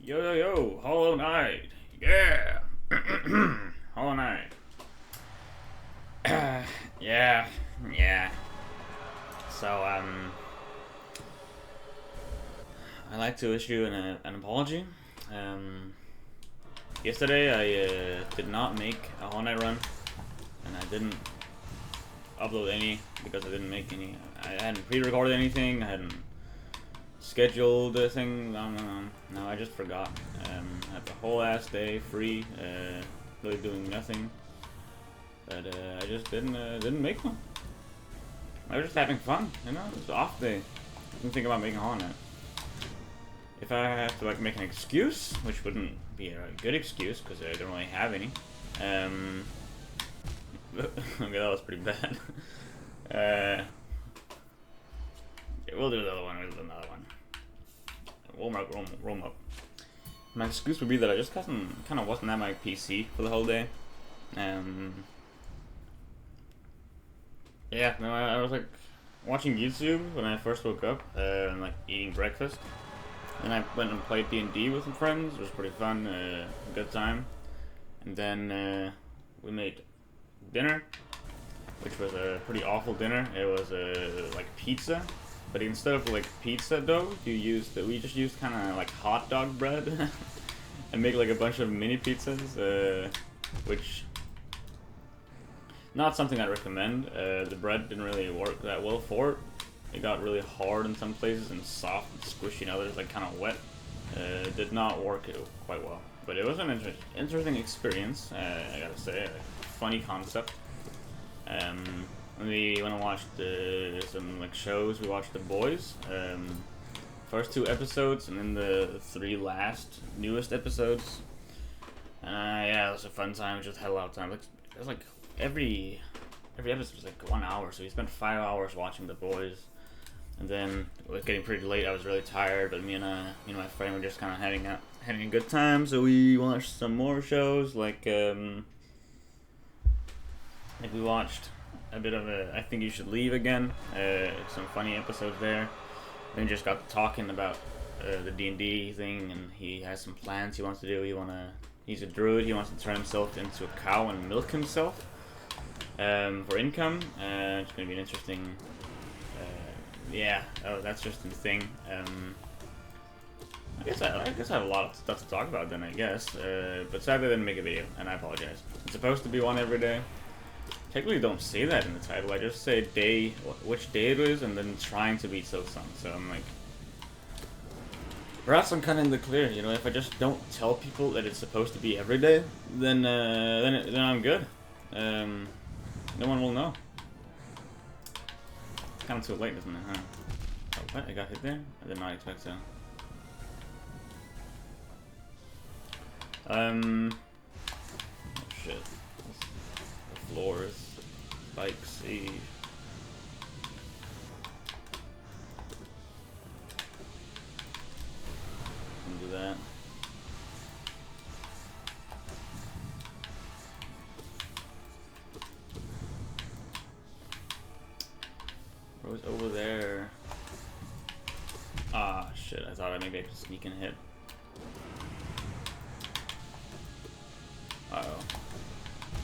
Yo, yo, yo, Hollow Knight. Yeah. Hollow Knight. Yeah, yeah. So, I'd like to issue an apology. Yesterday I did not make a Hollow Knight run, and I didn't upload any because I didn't make any. I hadn't pre-recorded anything. I hadn't scheduled a thing. No, I just forgot. I had the whole ass day free, really doing nothing. But I just didn't make one. I was just having fun, you know. It was an off day. Didn't think about making a Hollow Knight. If I have to like make an excuse, which wouldn't be a good excuse because I don't really have any. Okay, that was pretty bad. Yeah, we'll do the other one. We'll do another one. Roam up. My excuse would be that I just kind of wasn't at my PC for the whole day. Yeah, no, I was like watching YouTube when I first woke up and like eating breakfast. And I went and played D&D with some friends. It was pretty fun, good time. And then we made dinner, which was a pretty awful dinner. It was like pizza, but instead of like pizza dough, we just used kind of like hot dog bread and make like a bunch of mini pizzas, which not something I'd recommend. The bread didn't really work that well for it. It got really hard in some places and soft and squishy in others, like kind of wet. Did not work quite well, but it was an interesting experience. I gotta say, a funny concept. We went and watched some like shows. We watched The Boys, first 2 episodes, and then the 3 newest episodes. Yeah, it was a fun time. We just had a lot of time. It was like every episode was like 1 hour, so we spent 5 hours watching The Boys. And then it was getting pretty late. I was really tired, but me and my friend were just kind of having a good time. So we watched some more shows, like we watched a bit of I Think You Should Leave again. Some funny episodes there. Then we just got talking about the D&D thing, and he has some plans he wants to do. He's a druid. He wants to turn himself into a cow and milk himself for income. It's gonna be an interesting. Yeah, that's just the thing. I guess I have a lot of stuff to talk about then, I guess. But sadly I didn't make a video, and I apologize. It's supposed to be one every day. Technically don't say that in the title. I just say which day it is, and then trying to beat Silksong. So I'm like, perhaps I'm kind of in the clear. You know, if I just don't tell people that it's supposed to be every day, then I'm good. No one will know. Kind of too late, isn't it, huh? Oh, what? I got hit there? I did not expect so. Oh shit. The floor is spiky. Can do that. Bro's over there. Ah, shit. I thought maybe I could sneak and hit. Uh-oh.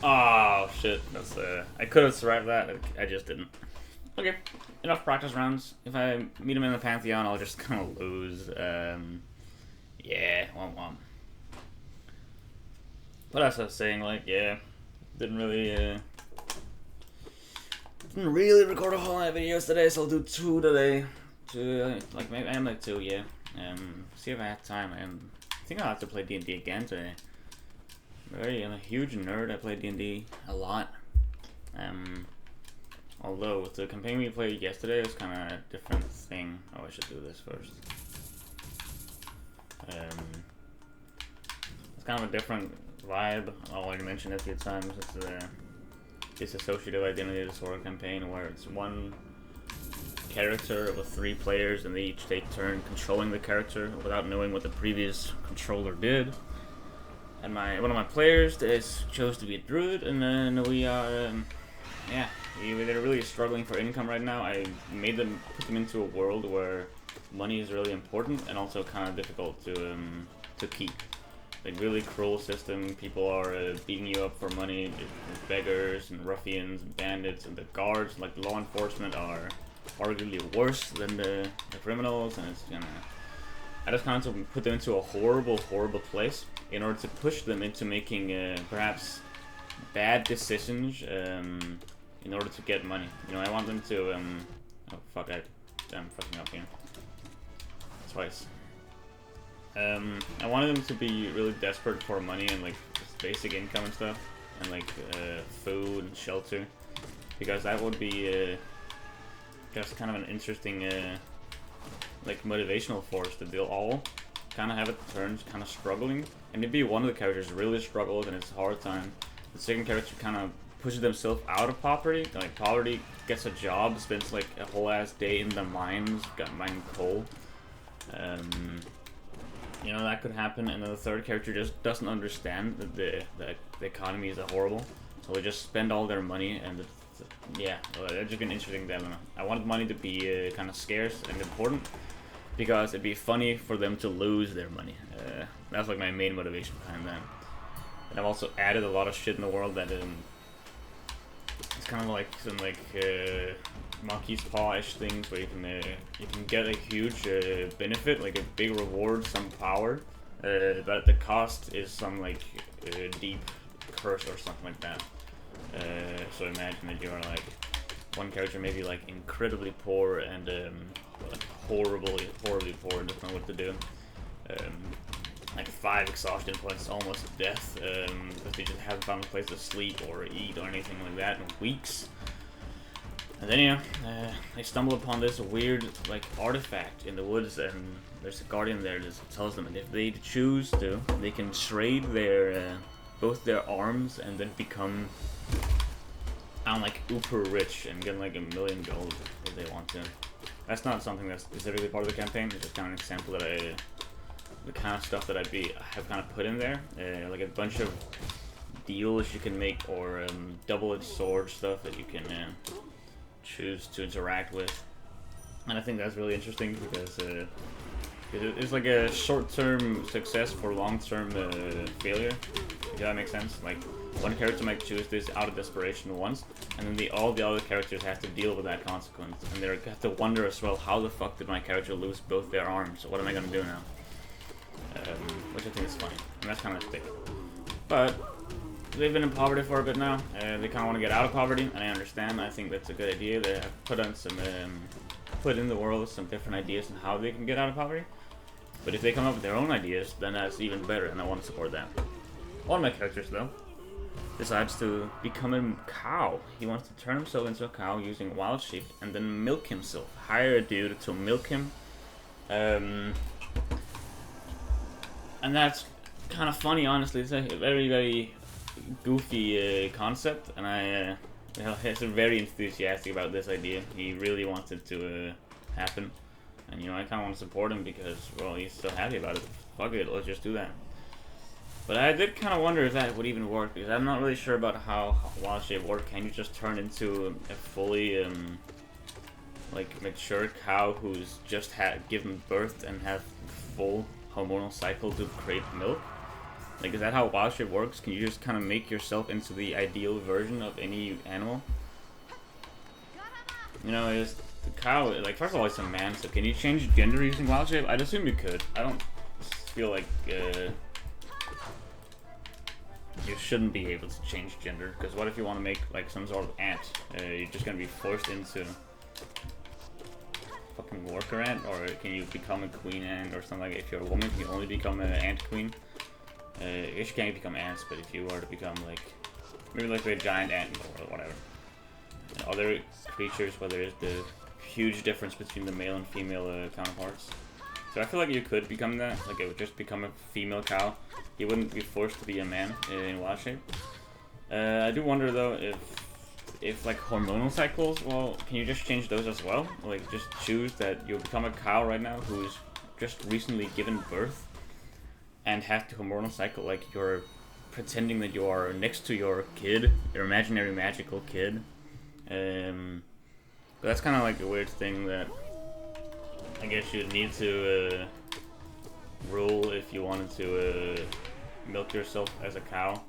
Oh, shit. That's, I could have survived that. I just didn't. Okay. Enough practice rounds. If I meet him in the Pantheon, I'll just kind of lose. Yeah. Womp. But as I was saying, like, yeah. Didn't really record a whole lot of videos today, so I'll do 2 today. 2, like maybe I am like 2, yeah. See if I have time. I think I'll have to play D&D again today. I'm a huge nerd. I play D&D a lot. Although with the campaign we played yesterday, it was kind of a different thing. Oh, I should do this first. It's kind of a different vibe. I'll already mention it a few times. It's dissociative identity disorder campaign where it's one character with 3 players and they each take turn controlling the character without knowing what the previous controller did. And one of my players chose to be a druid, and then we are they're really struggling for income right now. I put them into a world where money is really important and also kind of difficult to to keep. Like, really cruel system. People are beating you up for money. Beggars and ruffians and bandits, and the guards, like law enforcement, are arguably worse than the criminals, and it's gonna. I just kind of put them into a horrible, horrible place in order to push them into making perhaps bad decisions in order to get money. You know, I want them to. Oh fuck! I'm fucking up here. Twice. I wanted them to be really desperate for money and like just basic income and stuff, and like food and shelter, because that would be just kind of an interesting like motivational force that they'll all kind of have at turns, kind of struggling, and maybe one of the characters really struggles and it's a hard time. The second character kind of pushes themselves out of poverty, like poverty, gets a job, spends like a whole ass day in the mines, mining coal. You know, that could happen, and then the third character just doesn't understand that the economy is horrible, so they just spend all their money, and yeah, it's just an interesting dilemma. I wanted money to be kind of scarce and important, because it'd be funny for them to lose their money. That's like my main motivation behind that. And I've also added a lot of shit in the world that it's kind of like some like monkey's paw-ish things where you can get a huge benefit, like a big reward, some power, but the cost is some like deep curse or something like that. So imagine that you're like one character maybe like incredibly poor and like horribly poor and doesn't know what to do. Like 5 exhaustion points, almost death, because they just haven't found a place to sleep or eat or anything like that in weeks. And then, yeah, they stumble upon this weird, like, artifact in the woods, and there's a guardian there that tells them that if they choose to, they can trade their, both their arms and then become, I don't know, like, uber rich and get, like, $1 million gold if they want to. That's not something that's specifically part of the campaign, it's just kind of an example that the kind of stuff that I have kind of put in there, like a bunch of deals you can make, or double-edged sword stuff that you can choose to interact with, and I think that's really interesting because it's like a short-term success for long-term failure. If that makes sense. Like one character might choose this out of desperation once, and then all the other characters have to deal with that consequence, and they have to wonder as well, how the fuck did my character lose both their arms? What am I gonna do now? Which I think is funny, and that's kind of thick. But they've been in poverty for a bit now. They kind of want to get out of poverty, and I understand. I think that's a good idea. They have put in the world some different ideas on how they can get out of poverty. But if they come up with their own ideas, then that's even better, and I want to support that. One of my characters, though, decides to become a cow. He wants to turn himself into a cow using wild sheep, and then milk himself. Hire a dude to milk him. And that's kind of funny, honestly. It's a very, very goofy concept, and I he's very enthusiastic about this idea. He really wants it to happen, and you know, I kind of want to support him because, well, he's so happy about it. Fuck it, let's just do that. But I did kind of wonder if that would even work, because I'm not really sure about how wild shape work. Can you just turn into a fully like mature cow who's just given birth and have full hormonal cycle to create milk? Like, is that how wild shape works? Can you just kind of make yourself into the ideal version of any animal? You know, is the cow, like, first of all, it's a man, so can you change gender using wild shape? I'd assume you could. I don't feel like you shouldn't be able to change gender, because what if you want to make like some sort of ant? You're just gonna be forced into fucking worker ant, or can you become a queen ant or something? Like, if you're a woman, can you only become an ant queen? I guess you can't become ants, but if you were to become like maybe like a giant ant or whatever, and other creatures where there is the huge difference between the male and female counterparts. So I feel like you could become that, like it would just become a female cow. You wouldn't be forced to be a man in wild shape. I do wonder though if like hormonal cycles, well, can you just change those as well? Like just choose that you'll become a cow right now who's just recently given birth and have to hormonal cycle, like you're pretending that you are next to your kid, your imaginary magical kid. But that's kind of like a weird thing that I guess you'd need to rule if you wanted to milk yourself as a cow.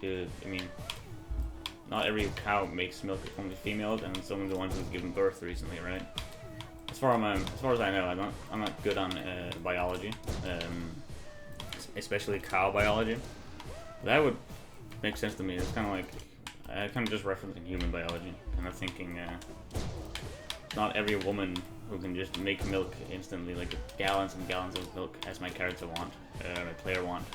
I mean, not every cow makes milk, only females, and some of the ones who've given birth recently, right? As far as I know, I'm not good on biology, especially cow biology. That would make sense to me. It's kind of like kind of just referencing human biology, kind of thinking not every woman who can just make milk instantly, like gallons and gallons of milk, as my character want, my player want.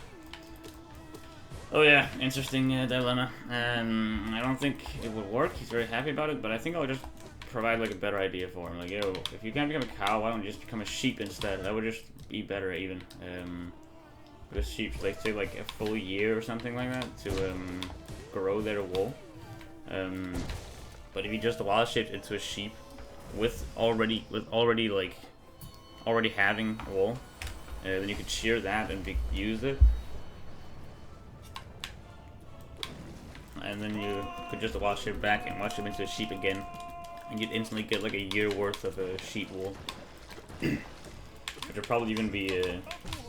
Oh yeah, interesting dilemma. I don't think it would work. He's very happy about it, but I think I'll just provide like a better idea for him. Like, yo, if you can't become a cow, why don't you just become a sheep instead? That would just be better even. Because sheep, like, take like a full year or something like that to grow their wool. But if you just wild shape into a sheep with already having wool, then you could shear that and use it. And then you could just wash it back and wash it into a sheep again, and you'd instantly get like a year worth of sheep wool, which would probably even be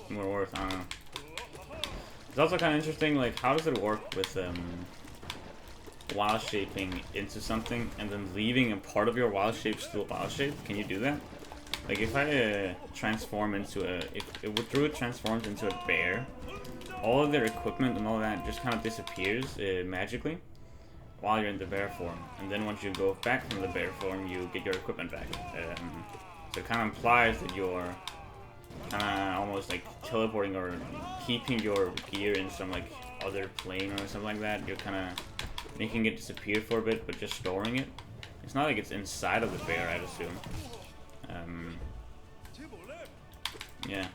more worth. I don't know. It's also kind of interesting, like, how does it work with wild shaping into something and then leaving a part of your wild shape still wild shape? Can you do that? Like, if I transform into if Druid transforms into a bear, all of their equipment and all that just kind of disappears magically while you're in the bear form, and then once you go back from the bear form, you get your equipment back. So it kind of implies that you're kind of almost like teleporting or keeping your gear in some like other plane or something like that. You're kind of making it disappear for a bit, but just storing it. It's not like it's inside of the bear, I'd assume. Yeah.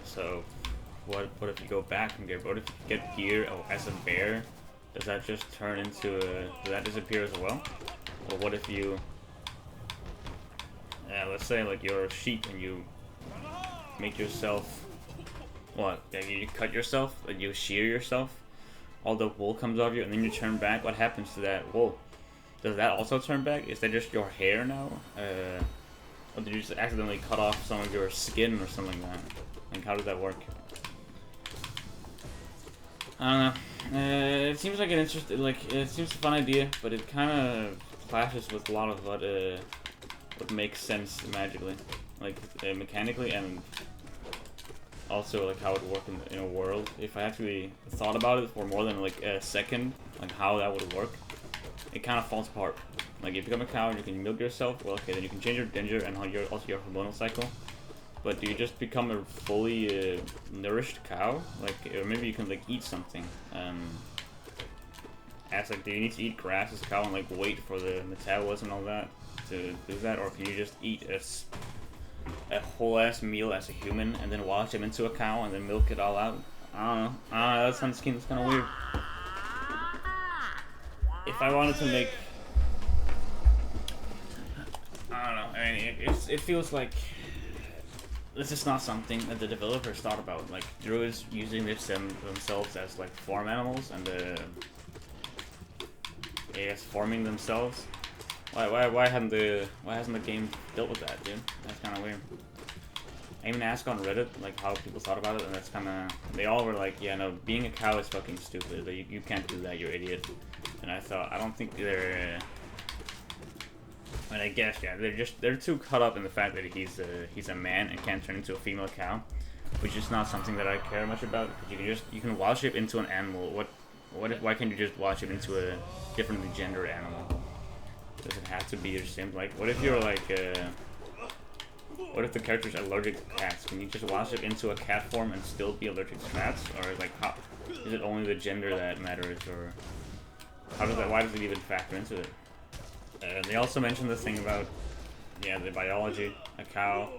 So, what if you go back from gear? What if you get gear as a bear? Does that just turn into does that disappear as well? Or what if you, let's say like you're a sheep and you make yourself, what? You cut yourself, and you shear yourself, all the wool comes off you, and then you turn back. What happens to that wool? Does that also turn back? Is that just your hair now? Or did you just accidentally cut off some of your skin or something like that? Like, how does that work? I don't know. It seems like an interesting, like, it seems a fun idea, but it kind of clashes with a lot of what makes sense magically, like mechanically, and also like how it would work in a world. If I actually thought about it for more than like a second, like how that would work, it kind of falls apart. Like, if you become a cow and you can milk yourself, well, okay, then you can change your ginger and also your hormonal cycle. But do you just become a fully nourished cow? Like, or maybe you can like eat something. Ask, like, do you need to eat grass as a cow and like wait for the metabolism and all that to do that, or can you just eat a whole ass meal as a human and then wash him into a cow and then milk it all out? I don't know. That sounds kind of weird. If I wanted to make, I don't know. I mean, it feels like this is not something that the developers thought about. Like, druids using themselves as like farm animals and I guess farming themselves. Why hasn't the game dealt with that, dude? That's kind of weird. I even asked on Reddit like how people thought about it, and that's kind of, they all were like, yeah, no, being a cow is fucking stupid. You can't do that, you're an idiot. And I thought, I don't think they're. And I guess, yeah, they're too caught up in the fact that he's a man and can't turn into a female cow, which is not something that I care much about. You can wild shape into an animal. Why can't you just wild shape into a differently gendered animal? Does it have to be your sim? Like, what if you're like what if the character's allergic to cats? Can you just wild shape into a cat form and still be allergic to cats? Or like, how is it only the gender that matters, or how does that? Why does it even factor into it? They also mentioned this thing about, yeah, the biology. A cow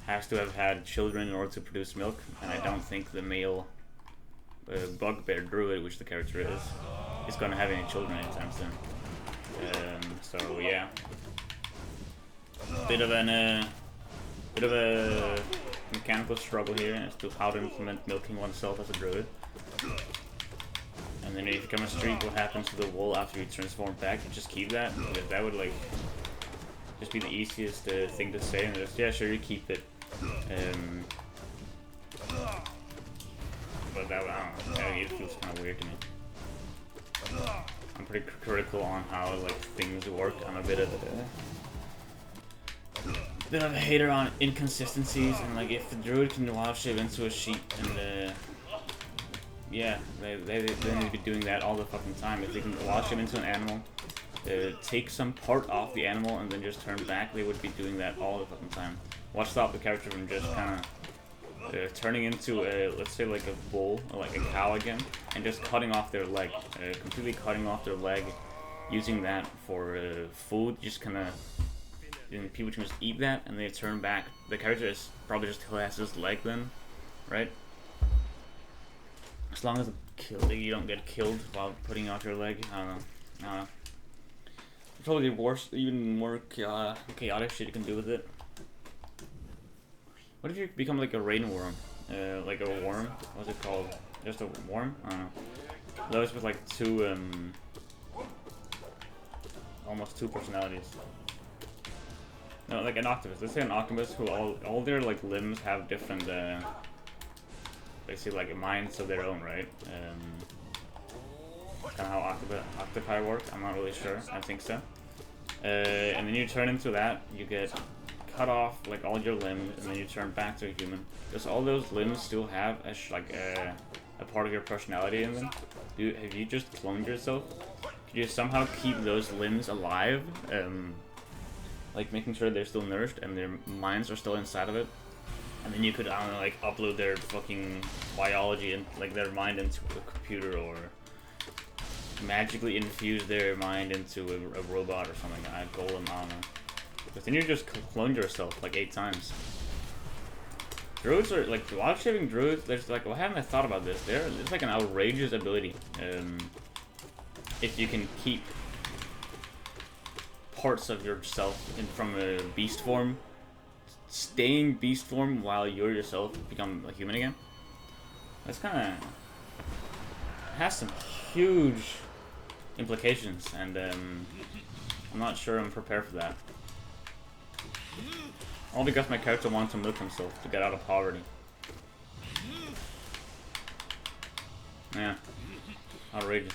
has to have had children in order to produce milk, and I don't think the male bugbear druid, which the character is going to have any children anytime soon. So yeah, bit of a mechanical struggle here as to how to implement milking oneself as a druid. And then if you become a streak, what happens to the wool after you transform back? You just keep that? Because that would like, just be the easiest thing to say, and just, yeah, sure, you keep it. But that, I don't know, it feels kind of weird to me. I'm pretty critical on how like things work. I'm a bit of a hater on inconsistencies, and like if the druid can wild shape into a sheep, and yeah, they need to be doing that all the fucking time. If they can wild shape into an animal, take some part off the animal and then just turn back, they would be doing that all the fucking time. What stopped the character from just kind of turning into a, let's say like a bull or like a cow again, and just cutting off their leg, completely cutting off their leg, using that for food, just kind of, and people can just eat that and they turn back. The character is probably just who has his leg then, right? As long as you don't get killed while putting out your leg, I don't know. Probably worse, even more chaotic shit you can do with it. What if you become like a rainworm? Like a worm? What's it called? Just a worm? I don't know. Those with like two, almost two personalities. No, like an octopus. Let's say an octopus who all their like limbs have different, basically like minds of their own, right? Kind of how octopi work. I'm not really sure. I think so. And then you turn into that. You get cut off like all your limbs, and then you turn back to a human. Does all those limbs still have a part of your personality in them? Have you just cloned yourself? Could you somehow keep those limbs alive? Like making sure they're still nourished and their minds are still inside of it? And then you could, I don't know, like upload their fucking biology and like their mind into a computer, or magically infuse their mind into a robot or something, a golem, I don't know. But then you just cloned yourself like 8 times. Druids are, like, wild shaping druids, there's like, well, haven't I thought about this? It's like an outrageous ability. If you can keep parts of yourself from a beast form, staying beast form while you yourself become a human again. That's kind of, has some huge implications, and I'm not sure I'm prepared for that. All because my character wants to milk himself to get out of poverty. Yeah. Outrageous.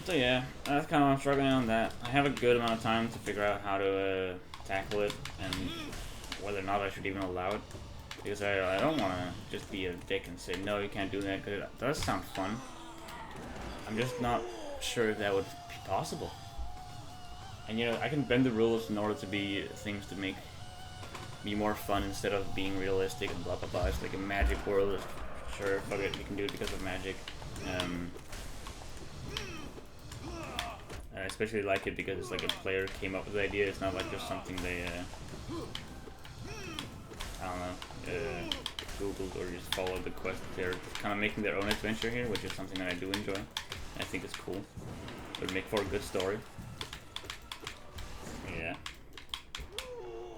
So yeah, that's kind of what I'm struggling on that. I have a good amount of time to figure out how to tackle it, and whether or not I should even allow it. Because I don't want to just be a dick and say, no, you can't do that, because it does sound fun. I'm just not sure if that would be possible. And you know, I can bend the rules in order to be things to make me more fun instead of being realistic and blah blah blah. It's like a magic world. Sure, fuck it, you can do it because of magic. I especially like it because it's like a player came up with the idea. It's not like just something they, I don't know, googled or just followed the quest. They're kind of making their own adventure here, which is something that I do enjoy. I think it's cool. It would make for a good story. Yeah.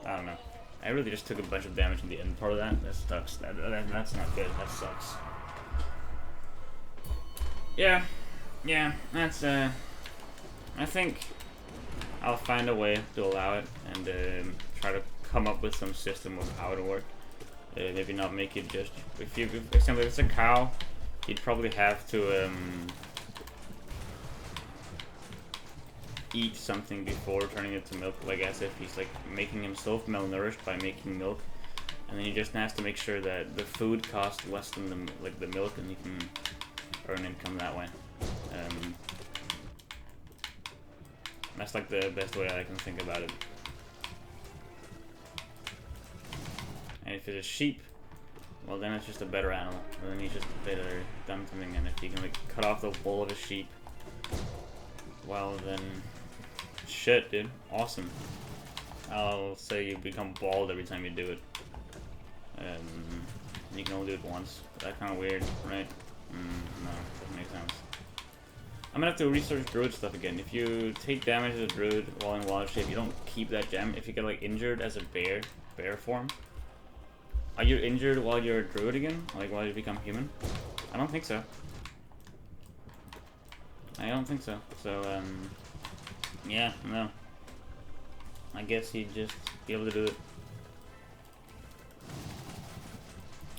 I don't know. I really just took a bunch of damage in the end part of that. That sucks. That's not good. That sucks. Yeah. Yeah, that's, I think I'll find a way to allow it and try to come up with some system of how to work. Maybe not make it just, if example, if it's a cow, you'd probably have to eat something before turning it to milk, like as if he's like making himself malnourished by making milk, and then he just has to make sure that the food costs less than the milk, and he can earn income that way. That's like the best way I can think about it. And if it's a sheep, well then it's just a better animal. And then he's just better done something, and if you can like cut off the wool of a sheep, well then, shit dude, awesome. I'll say you become bald every time you do it. You can only do it once. That's kind of weird, right? No, doesn't make sense. I'm gonna have to research druid stuff again. If you take damage as a druid while in wild shape, you don't keep that gem. If you get like injured as a bear form, Are you injured while you're a druid again? Like while you become human? I don't think so. I don't think so. So, yeah, no. I guess he'd just be able to do it.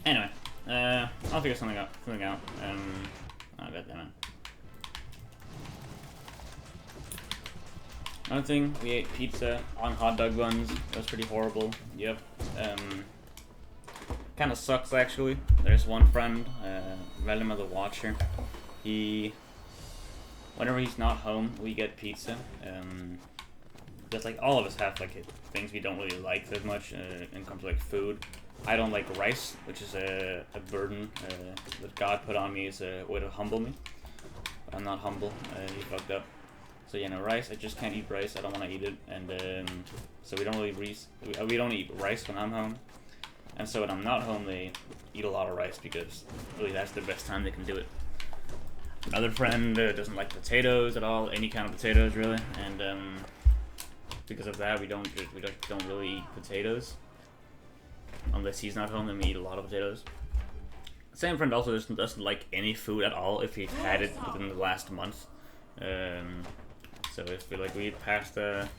Anyway, I'll figure something out. Oh, god damn it. Another thing, we ate pizza on hot dog buns. It was pretty horrible. Yep. Kind of sucks actually. There's one friend, Valdemar the Watcher. Whenever he's not home, we get pizza. Just like all of us have like things we don't really like that much when it comes to like food. I don't like rice, which is a burden that God put on me as a way to humble me. I'm not humble. He fucked up. So yeah, no rice. I just can't eat rice. I don't want to eat it, and so we don't eat rice when I'm home. And so when I'm not home, they eat a lot of rice because really that's the best time they can do it. Another friend doesn't like potatoes at all, any kind of potatoes really, and because of that we don't really eat potatoes unless he's not home. Then we eat a lot of potatoes. Same friend also doesn't like any food at all if he's had it within the last month. So if we eat pasta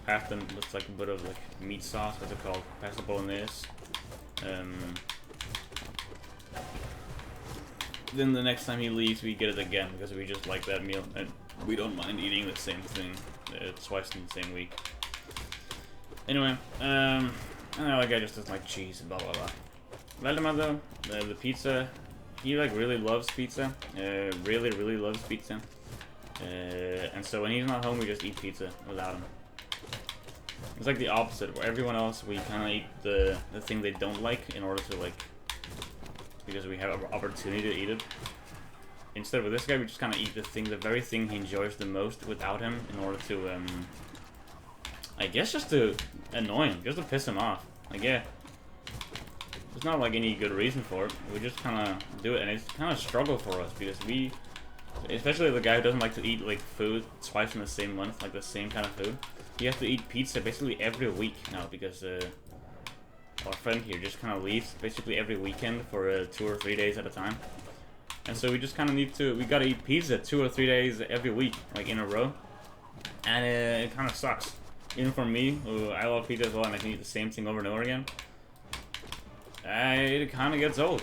with like a bit of like meat sauce, what's it called? Pasta bolognese. Then the next time he leaves, we get it again because we just like that meal and we don't mind eating the same thing twice in the same week. Anyway, and the other guy just doesn't like cheese and blah blah blah. Valdemar though, the pizza, he like really loves pizza, really loves pizza, and so when he's not home, we just eat pizza without him. It's like the opposite, where everyone else we kind of eat the thing they don't like in order to like, because we have an opportunity to eat it. Instead with this guy, we just kind of eat the very thing he enjoys the most without him in order to, I guess just to annoy him, just to piss him off. Like, yeah. There's not like any good reason for it. We just kind of do it, and it's kind of a struggle for us because we, especially the guy who doesn't like to eat like food twice in the same month, like the same kind of food. He has to eat pizza basically every week now because our friend here just kind of leaves basically every weekend for 2 or 3 days at a time. And so we just kind of we gotta eat pizza 2 or 3 days every week, like in a row. And it kind of sucks. Even for me, who I love pizza as well and I can eat the same thing over and over again. It kind of gets old.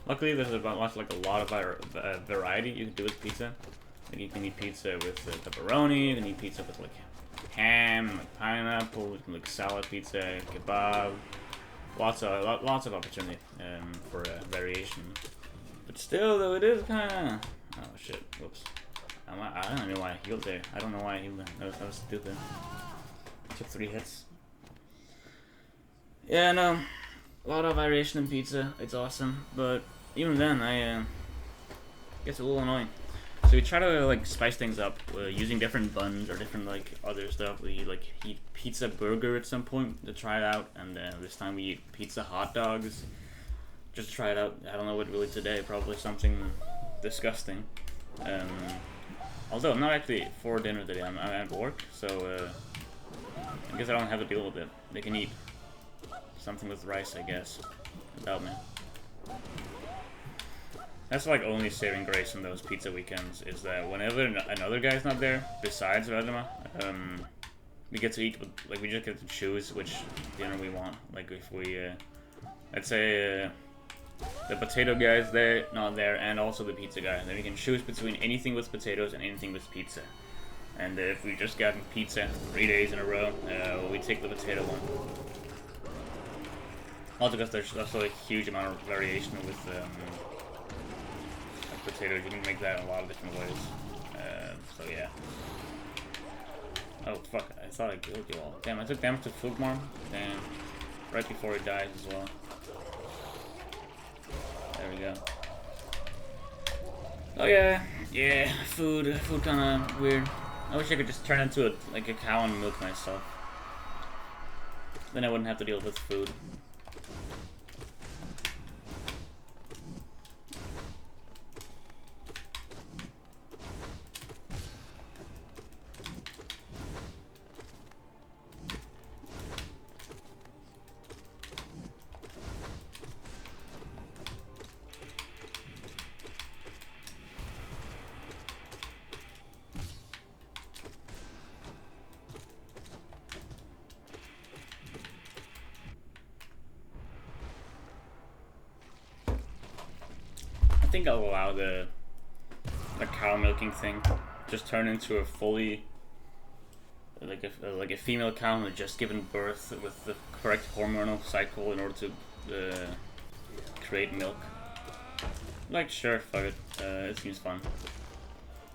Luckily there's a lot of variety you can do with pizza. Like you can eat pizza with pepperoni, you can eat pizza with like ham, like pineapple, you can like salad pizza, kebab, lots of opportunity for variation. But still, though, it is kind of oh shit, whoops. I don't know why I healed there. I don't know why I healed there. That was stupid. Took 3 hits. Yeah, no, a lot of variation in pizza. It's awesome, but even then, it gets a little annoying. So we try to like spice things up using different buns or different like other stuff. We like eat pizza burger at some point to try it out, and this time we eat pizza hot dogs just to try it out. I don't know what really today, probably something disgusting. Although I'm not actually for dinner today. I'm at work, so I guess I don't have to deal with it. They can eat something with rice, I guess, without me. That's like only saving grace in those pizza weekends is that whenever another guy's not there, besides Valdemar, we get to eat with, like we just get to choose which dinner we want. Like if we, let's say the potato guy's there, not there, and also the pizza guy, then we can choose between anything with potatoes and anything with pizza. And if we just gotten pizza 3 days in a row, we take the potato one. Also because there's also a huge amount of variation with potatoes. You can make that in a lot of different ways. So yeah. Oh fuck, I thought I killed you all. Damn, I took damage to Fugmar. Damn. Right before he dies as well. There we go. Oh yeah. Yeah, food kinda weird. I wish I could just turn into like a cow and milk myself. Then I wouldn't have to deal with food. think I'll allow the cow milking thing just turn into a fully like a female cow who had just given birth with the correct hormonal cycle in order to create milk. Like, sure, fuck it. It seems fun.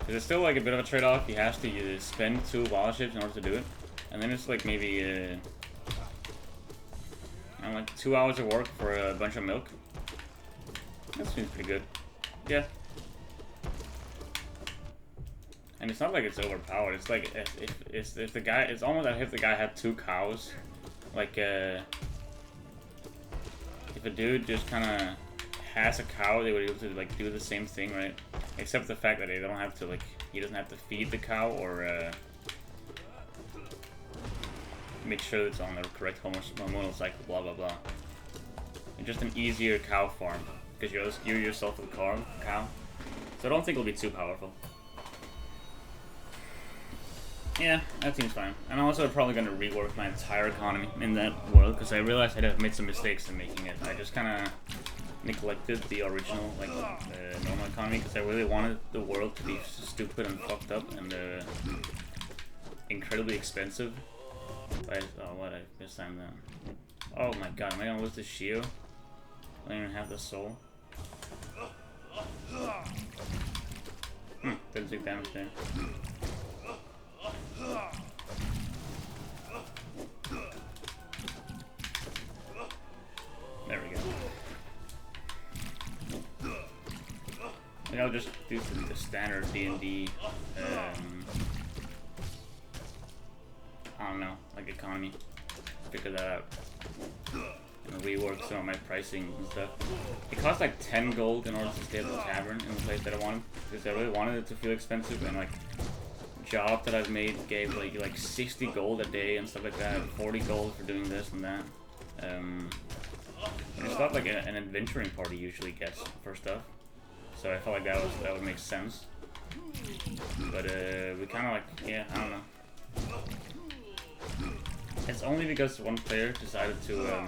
Cause it's still like a bit of a trade-off. He has to spend 2 wild ships in order to do it, and then it's like maybe like 2 hours of work for a bunch of milk. That seems pretty good. Yeah. And it's not like it's overpowered. It's like if the guy, it's almost as if the guy had 2 cows. Like if a dude just kind of has a cow, they would be able to like do the same thing, right? Except the fact that they don't have to like, he doesn't have to feed the cow or make sure it's on the correct hormonal cycle, blah blah blah. It's just an easier cow farm because you're yourself a cow. So I don't think it'll be too powerful. Yeah, that seems fine. And I'm also probably going to rework my entire economy in that world because I realized I had made some mistakes in making it. I just kind of neglected the original, like, normal economy because I really wanted the world to be stupid and fucked up and incredibly expensive. Oh, what? I mistimed that. Oh my god, am I going to lose the shield? I don't even have the soul. Didn't take damage there. There we go. And I'll just do the standard D&D, I don't know, like economy. Figure that out. And rework some of my pricing and stuff. It cost like 10 gold in order to stay at the tavern in the place that I wanted, because I really wanted it to feel expensive, and like job that I've made gave like 60 gold a day and stuff like that, 40 gold for doing this and that. And it's not like an adventuring party usually gets for stuff, so I felt like that would make sense. But we kind of like, yeah, I don't know. It's only because one player decided to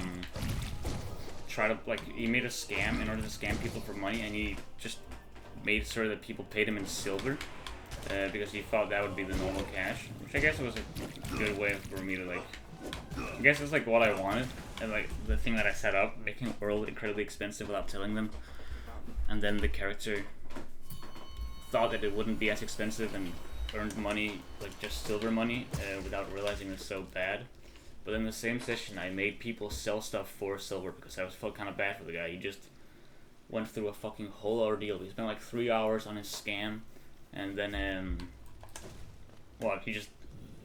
try to, like, he made a scam in order to scam people for money, and he just made sure that people paid him in silver. Because he thought that would be the normal cash, which I guess was a good way for me to, like, I guess it's like what I wanted, and like the thing that I set up, making the world incredibly expensive without telling them, and then the character thought that it wouldn't be as expensive and earned money, like just silver money, without realizing it was so bad. But in the same session, I made people sell stuff for silver because I felt kind of bad for the guy. He just went through a fucking whole ordeal. He spent like 3 hours on his scam. And then, he just,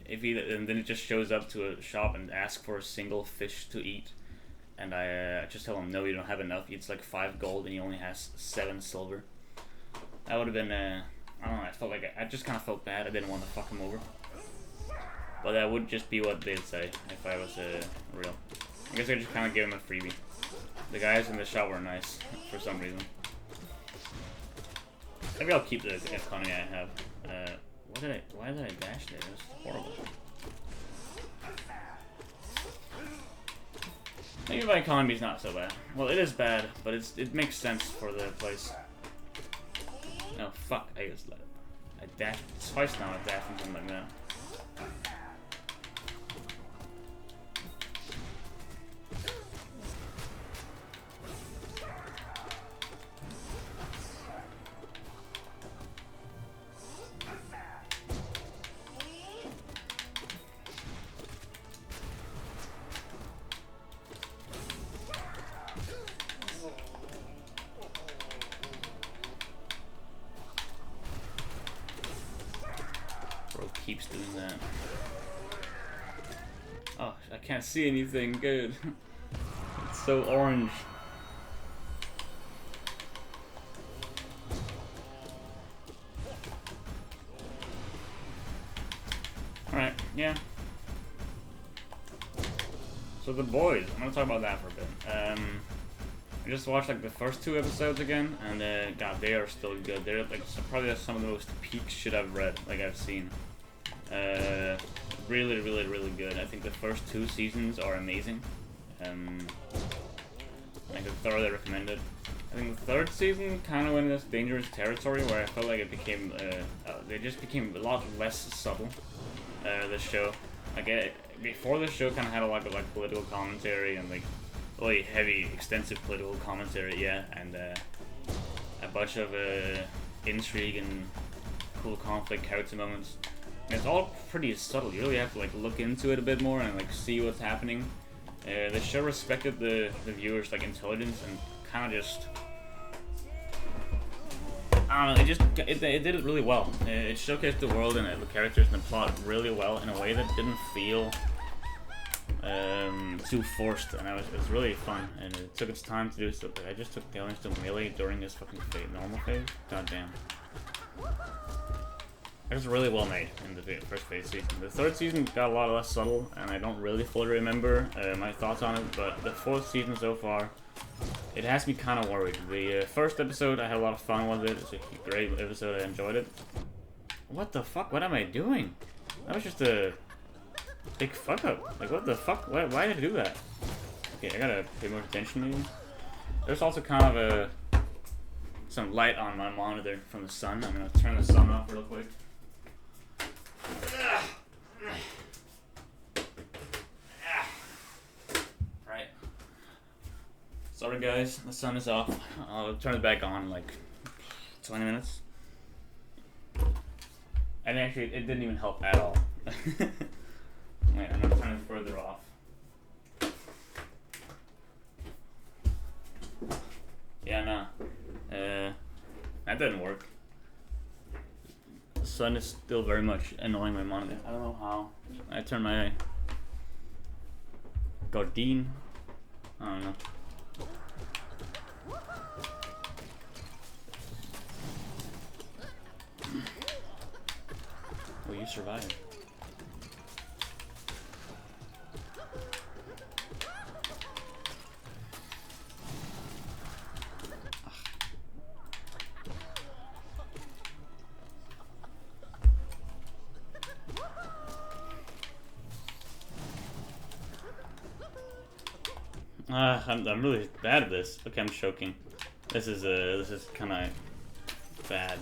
and then it just shows up to a shop and asks for a single fish to eat, and I just tell him, no, you don't have enough. It's like 5 gold, and he only has 7 silver. That would have been, I don't know. I felt like I just kind of felt bad. I didn't want to fuck him over, but that would just be what they'd say if I was real. I guess I just kind of gave him a freebie. The guys in the shop were nice for some reason. Maybe I'll keep the economy I have. Why did I dash there? It was horrible. Maybe my economy's not so bad. Well, it is bad, but it makes sense for the place. No, fuck, I dashed twice now, I dashed and something like that. Keeps doing that. Oh, I can't see anything good. It's so orange. Alright, yeah. So the boys, I'm gonna talk about that for a bit. I just watched like the first 2 episodes again, and god, they are still good. They're like probably some of the most peak shit I've read, like I've seen. Really, really, really good. I think the first 2 seasons are amazing. I could thoroughly recommend it. I think the third season kind of went in this dangerous territory where I felt like it became, they just became a lot less subtle, the show. Like, before the show kind of had a lot of, like, political commentary and, like, really heavy, extensive political commentary, yeah, and, a bunch of, intrigue and cool conflict character moments. And it's all pretty subtle. You really have to, like, look into it a bit more and, like, see what's happening. The show respected the viewers' like intelligence and kind of just, I don't know, it did it really well. It showcased the world and the characters and the plot really well in a way that didn't feel too forced, and it was really fun. And it took its time to do so. I just took the Hallownest to melee during this fucking normal phase. God damn. It was really well made in the first phase season. The third season got a lot less subtle, and I don't really fully remember my thoughts on it, but the fourth season so far, it has me kind of worried. The first episode, I had a lot of fun with it. It's a great episode, I enjoyed it. What the fuck? What am I doing? That was just a big fuck up. Like, what the fuck? Why did I do that? Okay, I gotta pay more attention maybe. There's also kind of some light on my monitor from the sun. I'm gonna turn the sun off real quick. Right. Sorry guys, the sun is off. I'll turn it back on in like 20 minutes. And actually, it didn't even help at all. Wait, I'm gonna turn it further off. Yeah, nah. That didn't work. The sun is still very much annoying my monitor. I don't know how. I turned my Gardine. I don't know. Well, you survived. I'm really bad at this. Okay, I'm choking. This is kind of bad.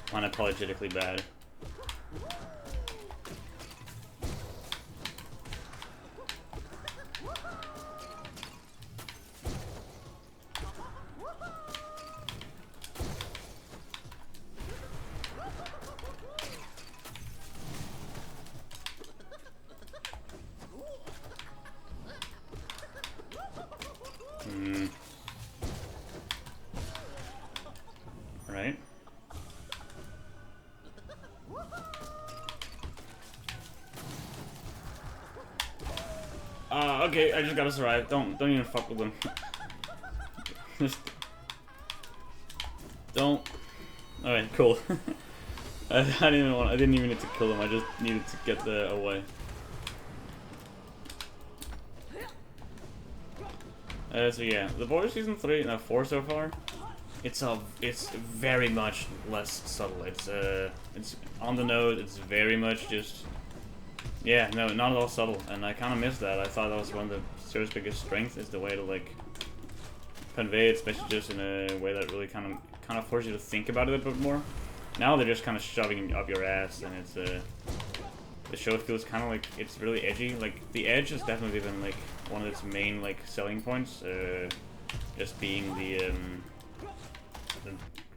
Unapologetically bad. Right? Okay, I just gotta survive. Don't even fuck with them. Just don't. Alright, cool. I didn't even need to kill them. I just needed to get away. So yeah, the Boys season 3 and 4 so far. It's very much less subtle. It's on the nose. It's very much just, yeah, no, not at all subtle. And I kind of miss that. I thought that was one of the show's biggest strengths, is the way to like convey its messages in a way that really kind of forces you to think about it a bit more. Now they're just kind of shoving it up your ass, and it's the show feels kind of like it's really edgy. Like the edge has definitely been like one of its main like selling points, just being the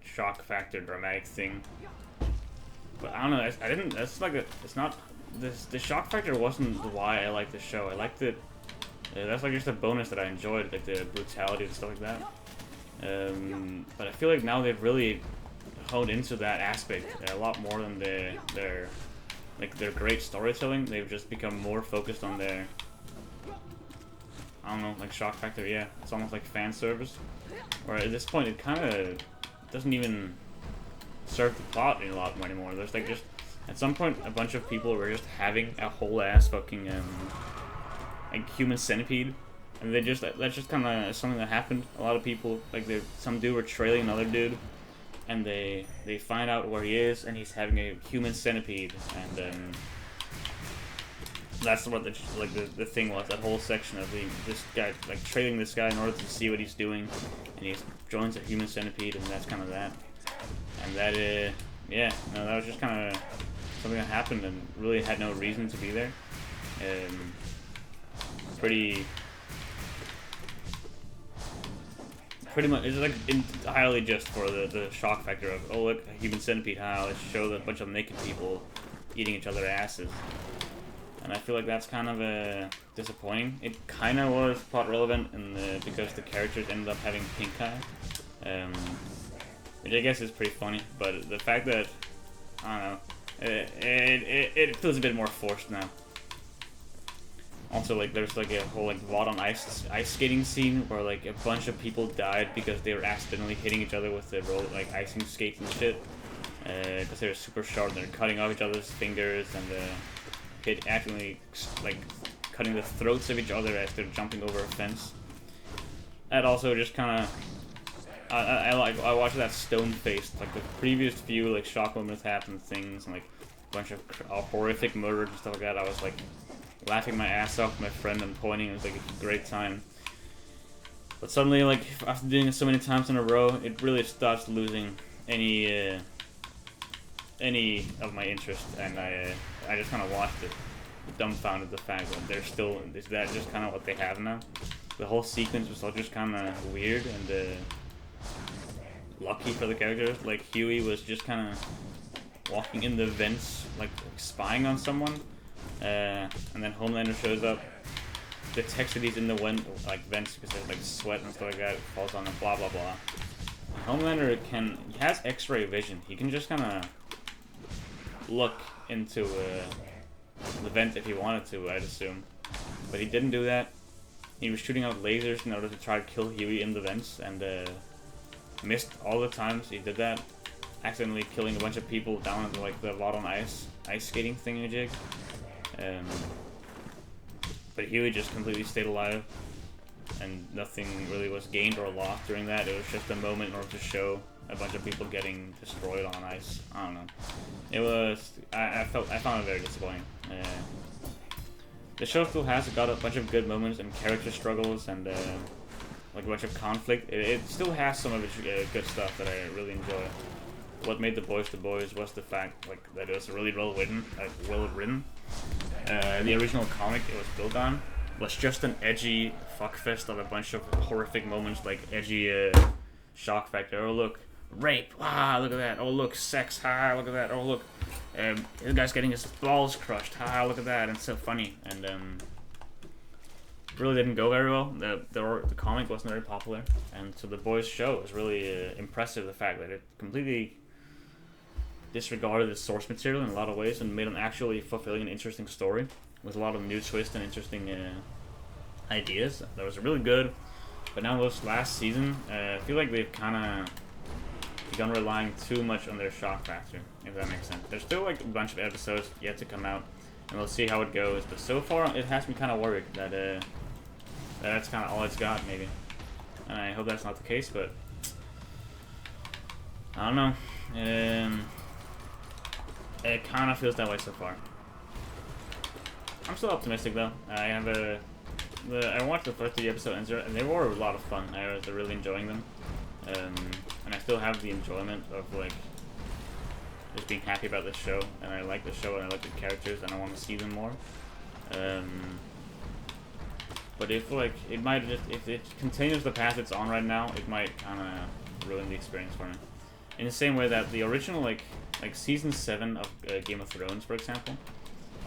shock factor, dramatic thing. But I don't know. I didn't. That's like it's not. The shock factor wasn't why I liked the show. I liked it. That's like just a bonus that I enjoyed, like the brutality and stuff like that. But I feel like now they've really honed into that aspect a lot more than their great storytelling. They've just become more focused on their, I don't know, like shock factor. Yeah, it's almost like fan service. Or at this point, it kind of doesn't even serve the plot a lot more anymore. There's like just at some point a bunch of people were just having a whole ass fucking like human centipede, and that's just kind of something that happened. A lot of people, like some dude were trailing another dude, and they find out where he is, and he's having a human centipede, and that's what the thing was. That whole section of this guy like trailing this guy in order to see what he's doing, and he joins a human centipede, and that's kind of that. And that yeah, no, that was just kind of something that happened and really had no reason to be there. Pretty much, it's like entirely just for the shock factor of, oh look, a human centipede, let's show a bunch of naked people eating each other's asses. And I feel like that's kind of disappointing. It kind of was plot relevant because the characters ended up having pink eye, which I guess is pretty funny. But the fact that, I don't know, it feels a bit more forced now. Also, like, there's like a whole like VOD on ice skating scene where like a bunch of people died because they were accidentally hitting each other with the icing skates and shit. Because they were super sharp and they're cutting off each other's fingers and accidentally like cutting the throats of each other as they're jumping over a fence. That also just kind of I watched that stone-faced, like the previous few like shock moments happened things and like a bunch of horrific murders and stuff like that. I was like laughing my ass off with my friend and pointing. It was like a great time. But suddenly, like after doing it so many times in a row, it really starts losing any of my interest, and I just kind of watched it, dumbfounded the fact that they're still, is that just kind of what they have now? The whole sequence was all just kind of weird and lucky for the characters. Like Huey was just kind of walking in the vents, like spying on someone, and then Homelander shows up, detects that he's in the vents because there's like sweat and stuff like that, falls on him, blah blah blah. Homelander he has X-ray vision. He can just kind of look into the vent if he wanted to, I'd assume. But he didn't do that. He was shooting out lasers in order to try to kill Huey in the vents, and missed all the times he did that, accidentally killing a bunch of people down into like the VOD on ice skating thingamajig. But Huey just completely stayed alive, and nothing really was gained or lost during that. It was just a moment in order to show a bunch of people getting destroyed on ice. I don't know. It was, I found it very disappointing. The show still has got a bunch of good moments and character struggles and like a bunch of conflict. It still has some of its good stuff that I really enjoy. What made The Boys was the fact like that it was really well written. The original comic it was built on was just an edgy fuckfest of a bunch of horrific moments, like edgy shock factor. Oh look, rape! Ah, look at that! Oh look, sex! Ha! Look at that! Oh look, the guy's getting his balls crushed! Ha! Look at that! And it's so funny and really didn't go very well. The comic wasn't very popular, and so The Boys show was really impressive. The fact that it completely disregarded the source material in a lot of ways and made an actually fulfilling and interesting story with a lot of new twists and interesting ideas. That was really good. But now this last season, I feel like they've kind of begun relying too much on their shock factor, if that makes sense. There's still like a bunch of episodes yet to come out, and we'll see how it goes. But so far, it has me kind of worried that that's kind of all it's got, maybe. And I hope that's not the case, but I don't know. It kind of feels that way so far. I'm still optimistic though. I watched the first 3 episodes and they were a lot of fun. I was really enjoying them, and I still have the enjoyment of like just being happy about this show. And I like the show and I like the characters and I want to see them more. But if like if it continues the path it's on right now, it might kind of ruin the experience for me. In the same way that the original like season 7 of Game of Thrones, for example,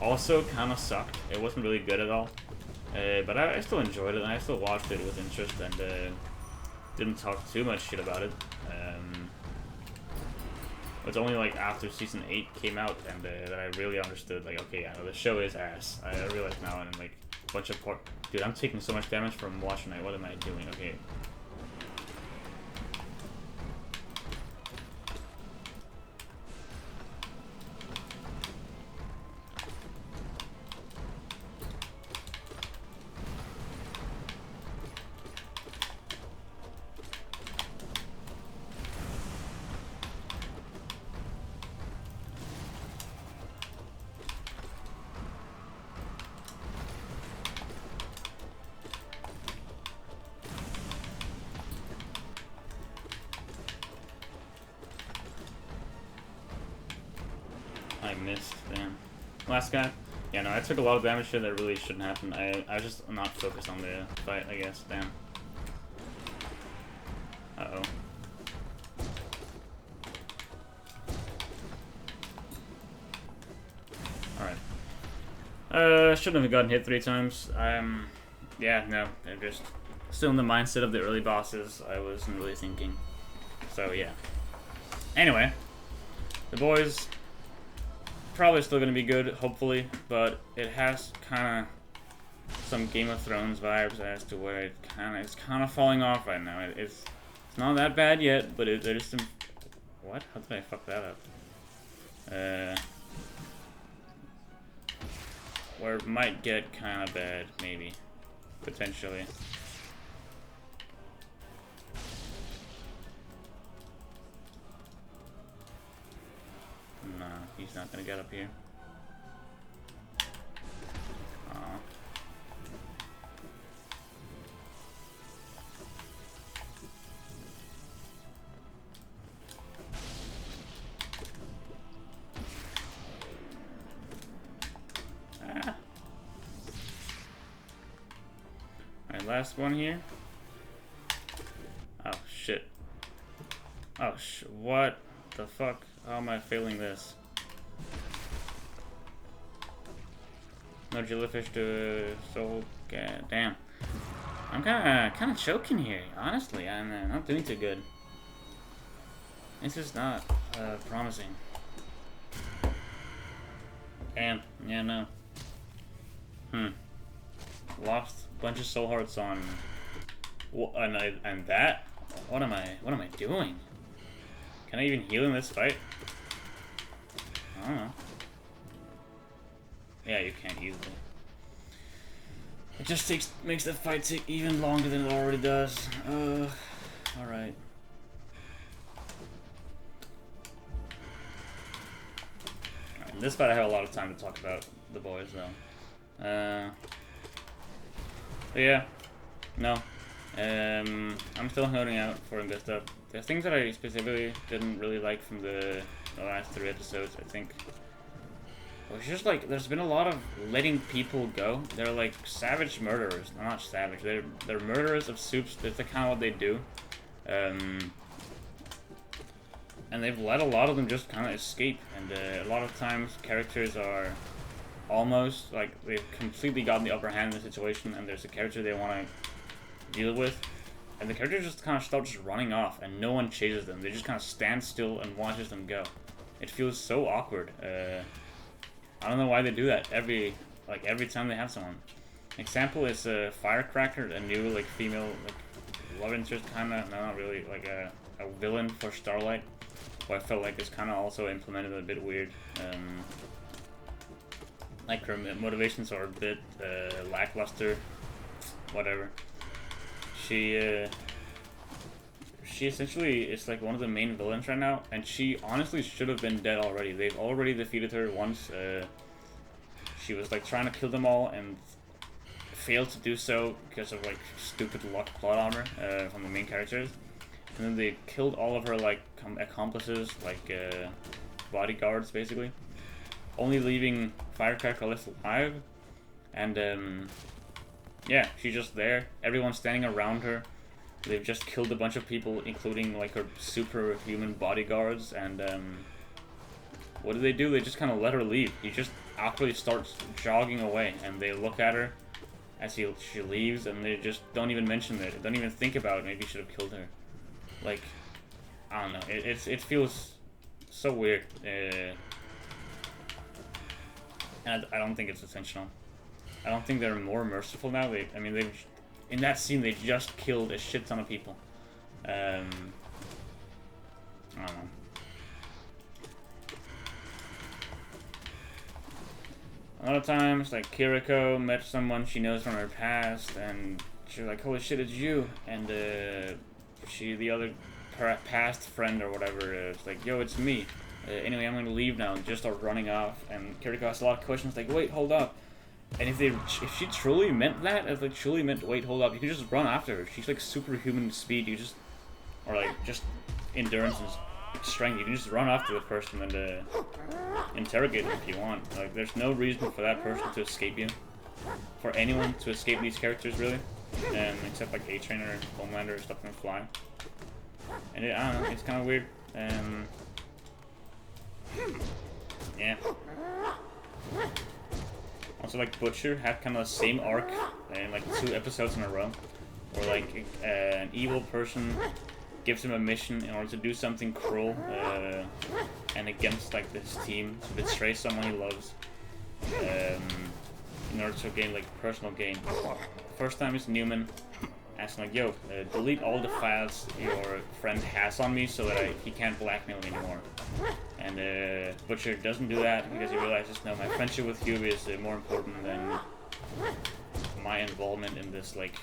also kind of sucked. It wasn't really good at all. But I still enjoyed it, and I still watched it with interest, and didn't talk too much shit about it. It's only like after season 8 came out, and that I really understood, like, okay, I know the show is ass. I realize now, and like a bunch of dude, I'm taking so much damage from watching it. What am I doing? Okay. missed. Damn. Last guy. Yeah, no, I took a lot of damage here that really shouldn't happen. I was just not focused on the fight, I guess. Damn. Uh-oh. Alright. Shouldn't have gotten hit 3 times. Yeah, no. I'm just still in the mindset of the early bosses. I wasn't really thinking. So, yeah. Anyway. The boys... probably still gonna be good, hopefully, but it has kind of some Game of Thrones vibes as to where it's kind of falling off right now. It's not that bad yet, but there's some. What? How did I fuck that up? Where it might get kind of bad, maybe, potentially. Nah, he's not gonna get up here. Aw. Ah. Alright, last one here. Oh, shit. Oh, what the fuck? How am I failing this? No jellyfish to soul. Damn. I'm kind of choking here. Honestly, I'm not doing too good. This is not promising. Damn. Yeah, no. Lost a bunch of soul hearts on. And that. What am I doing? Can I even heal in this fight? I don't know. Yeah, you can't easily. It just makes the fight take even longer than it already does. Alright. In this fight I have a lot of time to talk about the boys though. But yeah. No. I'm still holding out for good stuff. There's things that I specifically didn't really like from the last 3 episodes, I think. It's just like, there's been a lot of letting people go. They're like savage murderers. They're not savage, they're murderers of soups. That's the kind of what they do. And they've let a lot of them just kind of escape. And a lot of times characters are almost, like, they've completely gotten the upper hand in the situation and there's a character they want to deal with. And the characters just kind of start just running off and no one chases them. They just kind of stand still and watches them go. It feels so awkward. I don't know why they do that every time they have someone. Example is Firecracker, a new like female like love interest kind of, no, not really, like a villain for Starlight, who I felt like is kind of also implemented a bit weird. Like her motivations are a bit lackluster, whatever. She essentially is like one of the main villains right now, and she honestly should have been dead already. They've already defeated her once. She was like trying to kill them all and failed to do so because of like stupid luck plot armor from the main characters. And then they killed all of her like accomplices, like bodyguards basically, only leaving Firecracker left alive. And yeah, she's just there. Everyone's standing around her. They've just killed a bunch of people, including like her superhuman bodyguards, and what do? They just kind of let her leave. He just awkwardly starts jogging away, and they look at her as she leaves, and they just don't even mention it. Don't even think about it. Maybe he should have killed her. Like, I don't know. It feels so weird, and I don't think it's intentional. I don't think they're more merciful now. They've in that scene, they just killed a shit ton of people. I don't know. A lot of times, like, Kiriko met someone she knows from her past, and she's like, holy shit, it's you. And the other past friend or whatever is like, yo, it's me. Anyway, I'm gonna leave now, and just start running off. And Kiriko has a lot of questions like, wait, hold up. And if she truly meant that, if like truly meant wait, hold up, you can just run after her. She's like superhuman speed. You just, or like just endurance strength. You can just run after the person and interrogate them if you want. Like, there's no reason for that person to escape you. For anyone to escape these characters, really. Except like A-Trainer, Homelander, stuff can fly. And I don't know, it's kind of weird. Yeah. Also, like, Butcher had kind of the same arc in like 2 episodes in a row, where like an evil person gives him a mission in order to do something cruel and against like this team to betray someone he loves in order to gain like personal gain. First time is Newman asking like, yo, delete all the files your friend has on me so that he can't blackmail me anymore. And Butcher doesn't do that because he realizes, no, my friendship with Huey is more important than my involvement in this like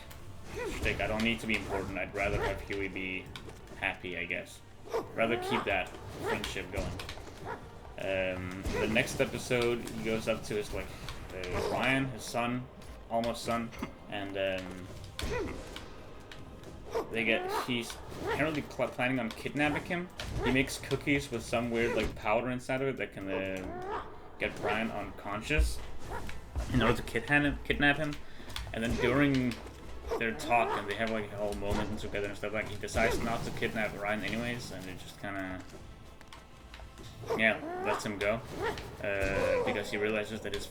shtick. I don't need to be important. I'd rather have Huey be happy, I guess. Rather keep that friendship going. The next episode, he goes up to his like Ryan, his son, almost son, and he's apparently planning on kidnapping him. He makes cookies with some weird like powder inside of it that can get Brian unconscious in order to kidnap him. And then during their talk, and they have like a whole moment together and stuff, like he decides not to kidnap Ryan anyways, and it just kind of, yeah, lets him go because he realizes that his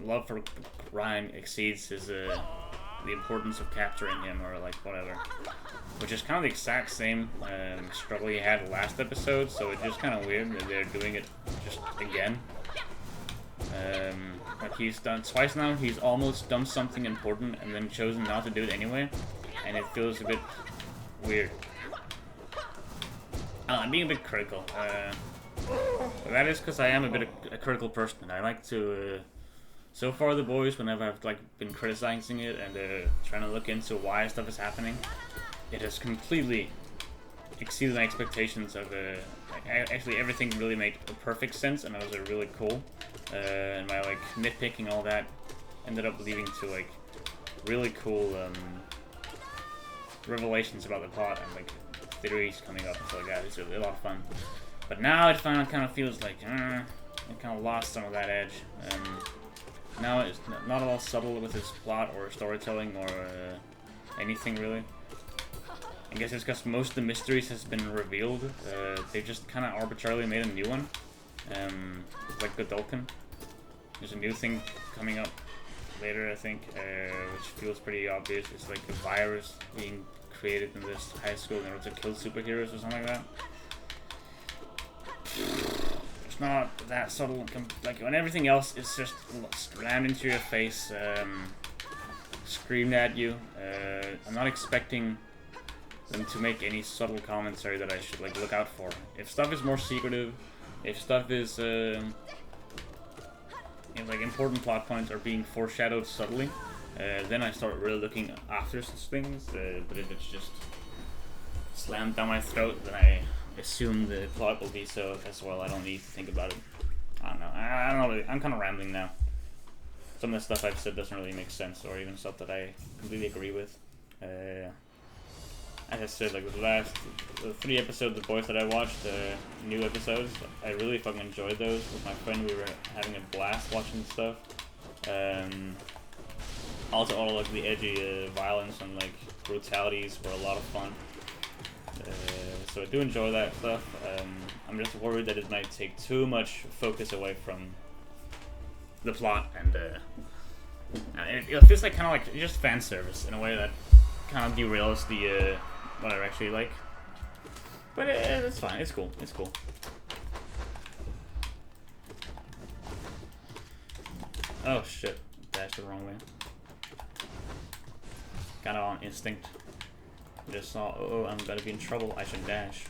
love for Ryan exceeds his the importance of capturing him, or like whatever, which is kind of the exact same struggle he had last episode. So it's just kind of weird that they're doing it just again. Like he's done twice now. He's almost done something important and then chosen not to do it anyway, and it feels a bit weird. I'm being a bit critical. That is because I am a bit a critical person, and I like to. So far, The Boys, whenever I've like been criticizing it and trying to look into why stuff is happening, it has completely exceeded my expectations of actually everything really made perfect sense, and it was really cool. And my like nitpicking, all that ended up leading to like really cool revelations about the plot and like theories coming up and stuff like that. It's really a lot of fun. But now it finally kind of feels like it kind of lost some of that edge. Now it's not all subtle with its plot or storytelling or anything really. I guess it's because most of the mysteries has been revealed. They just kind of arbitrarily made a new one. Like Godolphin. There's a new thing coming up later, I think, which feels pretty obvious. It's like a virus being created in this high school in order to kill superheroes or something like that. It's not that subtle. Like when everything else is just slammed into your face, screamed at you. I'm not expecting them to make any subtle commentary that I should like look out for. If stuff is more secretive, if stuff is like important plot points are being foreshadowed subtly, then I start really looking after such things. But if it's just slammed down my throat, then I assume the plot will be so as well. I don't need to think about it. I don't know. I don't know. Really, I'm kind of rambling now. Some of the stuff I've said doesn't really make sense, or even stuff that I completely agree with. As I said, like the 3 episodes of The Boys that I watched, new episodes, I really fucking enjoyed those. With my friend, we were having a blast watching stuff. Also, all like the edgy violence and like brutalities were a lot of fun. So I do enjoy that stuff. I'm just worried that it might take too much focus away from the plot, and it feels like kind of like just fan service in a way that kind of derails the what I actually like. But it's fine. It's cool. It's cool. Oh shit! Dashed the wrong way. Kind of on instinct. Just saw. Oh, I'm gonna be in trouble. I should dash.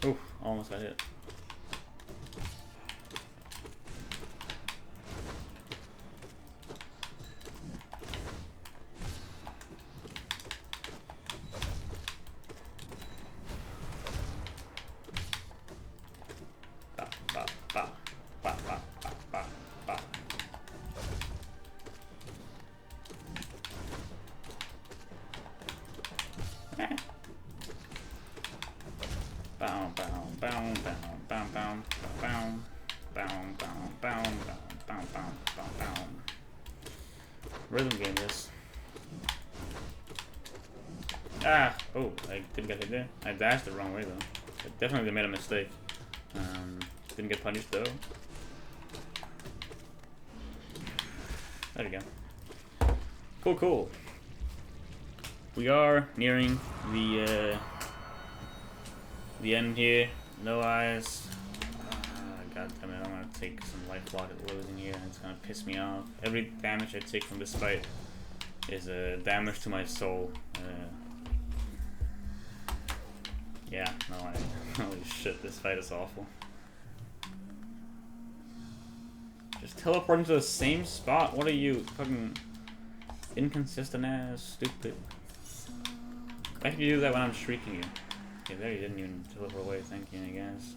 Ooh, almost got hit. rhythm game this. Ah! Oh, I didn't get hit there. I dashed the wrong way though. I definitely made a mistake. Didn't get punished though. There we go. Cool, cool. We are nearing the end here. No eyes. God damn it, I'm gonna take some life block at losing here, and it's gonna piss me off. Every damage I take from this fight is damage to my soul. Yeah, no, holy shit, this fight is awful. Just teleporting to the same spot. What are you, fucking inconsistent ass, stupid? Why can you do that when I'm shrieking you? Okay, there you didn't even teleport away. Thank you, I guess.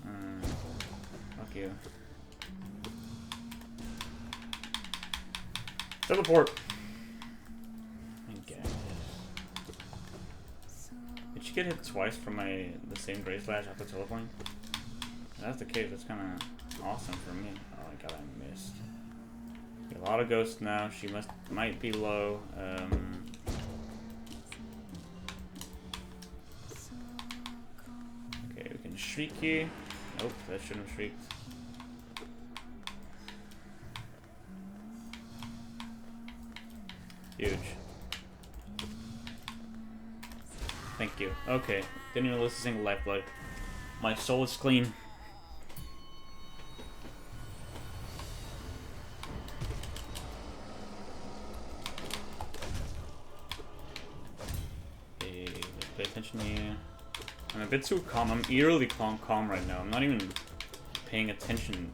Fuck you. Teleport. Okay. Did she get hit twice from the same Grace Slash after teleporting? If that's the case, that's kind of awesome for me. Oh my god, I missed. A lot of ghosts now. She might be low. Okay, we can shriek you. Nope, that shouldn't have shrieked. Huge. Thank you. Okay, didn't even lose a single lifeblood. My soul is clean. Okay, let's pay attention here. I'm a bit too calm. I'm eerily calm right now. I'm not even paying attention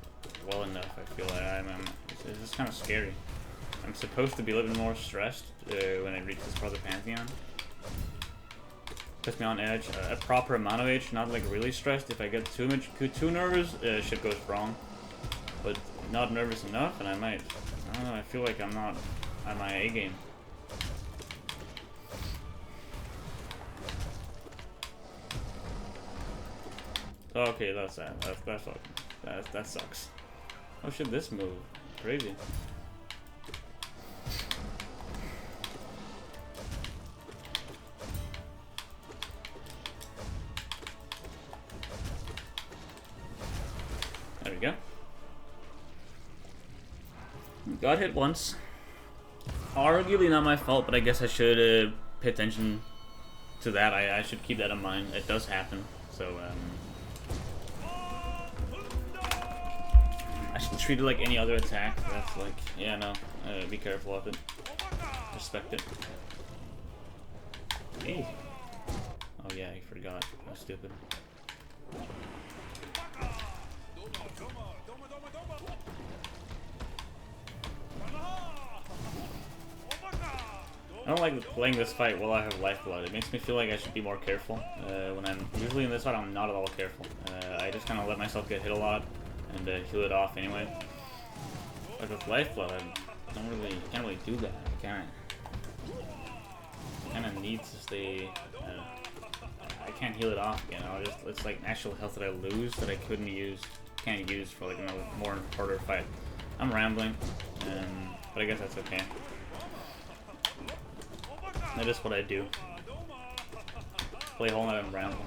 well enough. I feel like it's just kind of scary. I'm supposed to be a little bit more stressed when I reach this part of the Pantheon. Puts me on edge. A proper amount of edge, not like really stressed. If I get too nervous, shit goes wrong. But not nervous enough, and I don't know, I feel like I'm not on my A game. Okay, that's that. That sucks. Oh shit, this move. Crazy. There we go. Got hit once. Arguably not my fault, but I guess I should pay attention to that. I should keep that in mind. It does happen. So, I should treat it like any other attack. That's like, yeah, no. Be careful of it. Respect it. Hey. Oh yeah, I forgot. I'm stupid. I don't like playing this fight while I have lifeblood. It makes me feel like I should be more careful. When I'm usually in this fight, I'm not at all careful. I just kind of let myself get hit a lot and heal it off anyway. But with lifeblood, I can't really do that. I kind of need to stay. I can't heal it off again. It's like actual health that I lose that I can't use for like another more harder fight. I'm rambling, but I guess that's okay. That is what I do. Play whole night and ramble.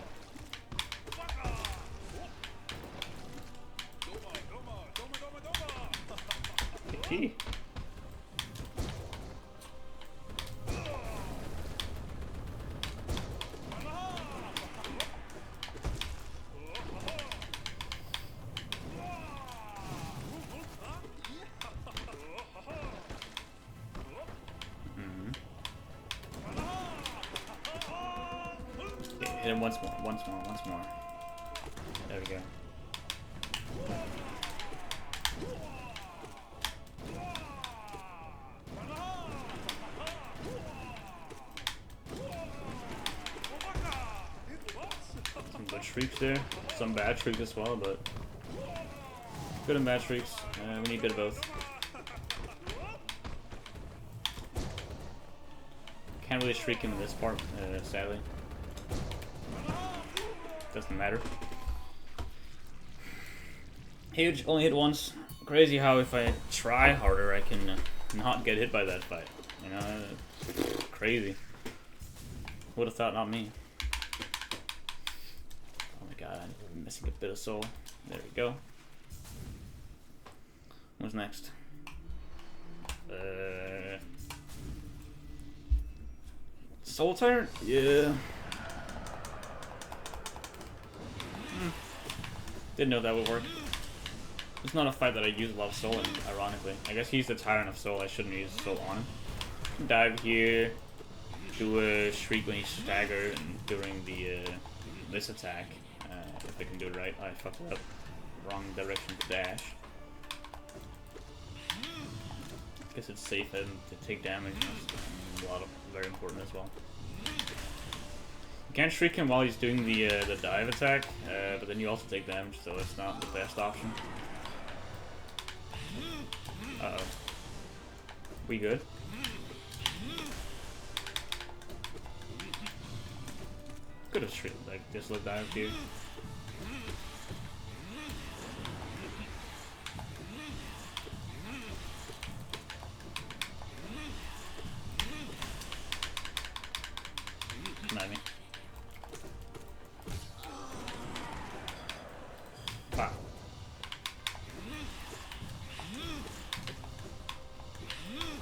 Hey. Hit him once more. There we go. Some good shrieks there. Some bad shrieks as well, but good and bad shrieks. We need good of both. Can't really shriek him in this part, sadly. Doesn't matter. Huge, only hit once. Crazy how if I try harder I can not get hit by that fight. You know, crazy. Would have thought, not me. Oh my god, I'm missing a bit of soul. There we go. What's next? Soul Tyrant? Yeah. Didn't know that would work. It's not a fight that I use a lot of soul in, ironically. I guess he's the Tyrant of Soul, I shouldn't use soul on him. Dive here, do a shriek when he's staggered, and during the this attack, if I can do it right. I fucked it up. Wrong direction to dash. Guess it's safe and to take damage. That's a lot of very important as well. You can't shriek him while he's doing the dive attack, but then you also take damage, so it's not the best option. Uh oh. We good? Could have shrieked like this little dive here. Not me. Wow.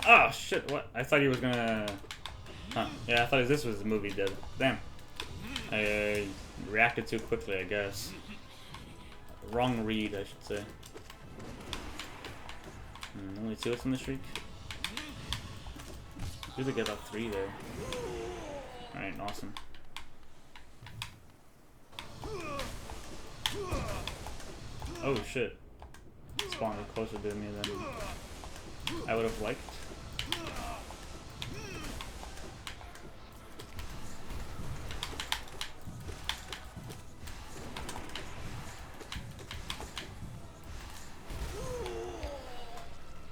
Oh shit, what? I thought he was gonna... Huh. Yeah, I thought this was the movie he did. Damn. I reacted too quickly, I guess. Wrong read, I should say. Only 2 hits in the streak. Good to get up 3 there. Alright, awesome. Oh shit. Spawned closer to me than I would have liked.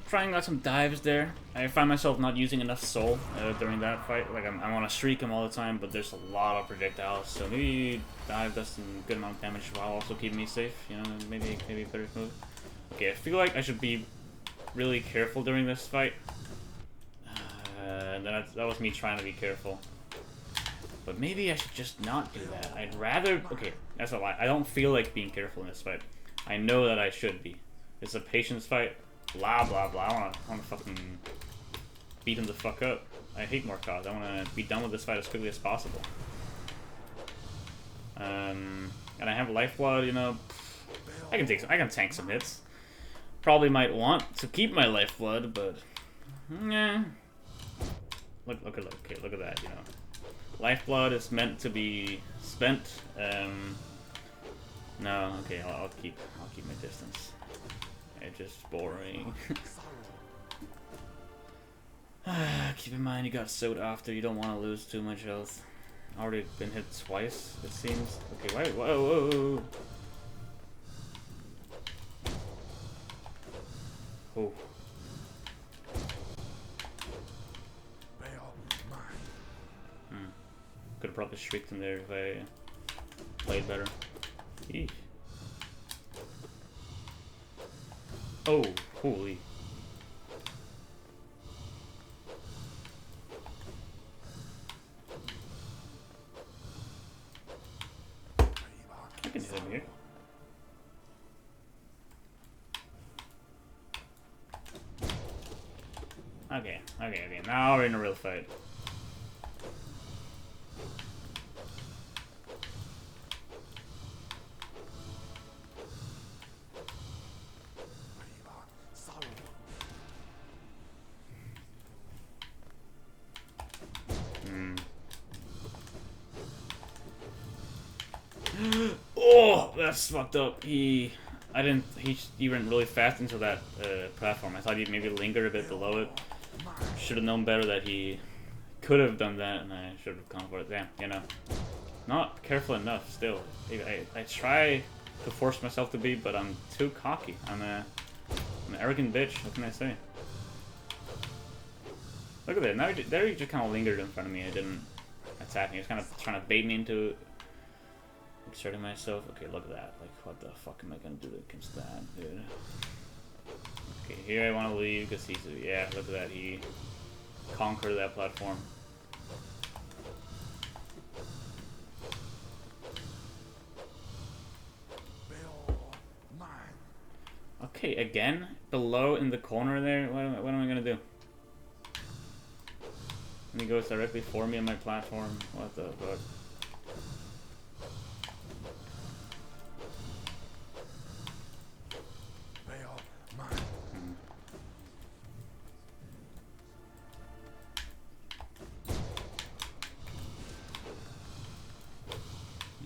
Trying out some dives there. I find myself not using enough soul during that fight. Like I want to streak him all the time, but there's a lot of projectiles. So maybe dive does some good amount of damage while also keeping me safe. You know, maybe a better move. Okay, I feel like I should be really careful during this fight. That was me trying to be careful. But maybe I should just not do that. I'd rather... Okay, that's a lie. I don't feel like being careful in this fight. I know that I should be. It's a patience fight. Blah, blah, blah. I wanna fucking beat him the fuck up. I hate Morkaz. I wanna be done with this fight as quickly as possible. And I have lifeblood, you know. I can tank some hits. Probably might want to keep my lifeblood, but... Nah. Look at that, you know. Lifeblood is meant to be spent. No, okay, I'll keep my distance. It's just boring. Keep in mind you got soaked after. You don't want to lose too much health. Already been hit twice, it seems. Okay, wait, whoa. Oh. Could have probably shrieked in there if I played better. Eesh. Oh, holy. I can hit him here. Okay. Now we're in a real fight. Oh, that's fucked up. He went really fast into that platform. I thought he'd maybe linger a bit below it. Should have known better that he could have done that, and I should have gone for it. Damn, you know, not careful enough. Still, I try to force myself to be, but I'm too cocky. I'm an arrogant bitch. What can I say? Look at that. Now there he just kind of lingered in front of me. I didn't attack me. He was kind of trying to bait me into exerting myself. Okay, look at that. Like, what the fuck am I gonna do against that, dude? Okay, here I want to leave because he's, yeah, look at that, he conquered that platform. Okay, again, below in the corner there, what am I gonna do? And he goes directly for me on my platform, what the fuck?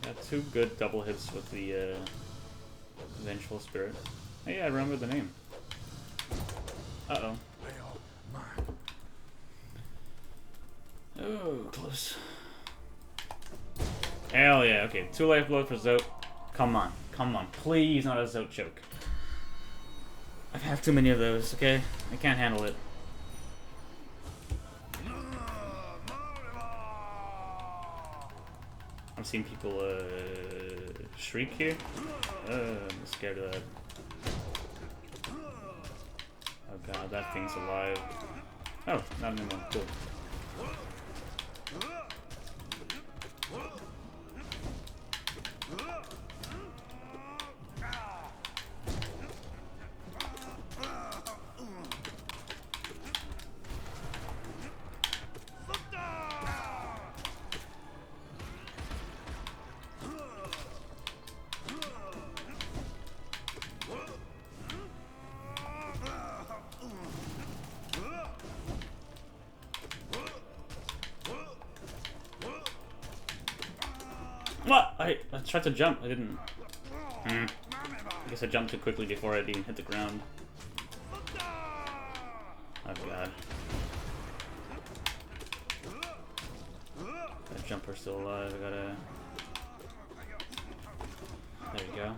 Got 2 good double hits with the Vengeful Spirit. Hey, I remember the name. Uh-oh. Oh, close. Hell yeah, okay. 2 life blood for Zote. Come on, please not a Zote choke. I've had too many of those, okay? I can't handle it. I've seen people shriek here. I'm scared of that. Oh god, that thing's alive. Oh, not anymore. Cool. What? I tried to jump. I didn't. I guess I jumped too quickly before I even hit the ground. Oh god. That jumper's still alive. I gotta. There you go.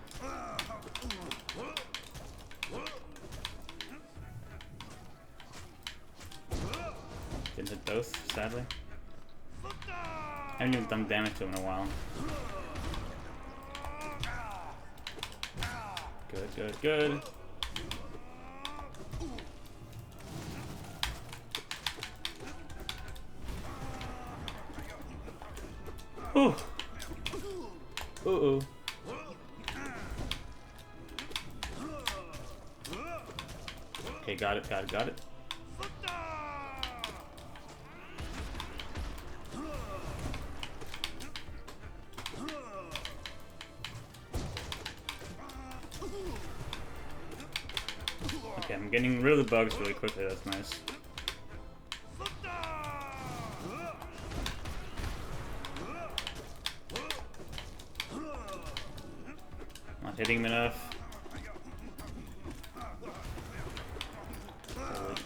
Didn't hit both, sadly. I haven't even done damage to him in a while. Good, good, good. Ooh. Ooh. Okay, got it, got it, got it. Okay, I'm getting rid of the bugs really quickly, that's nice. Not hitting him enough.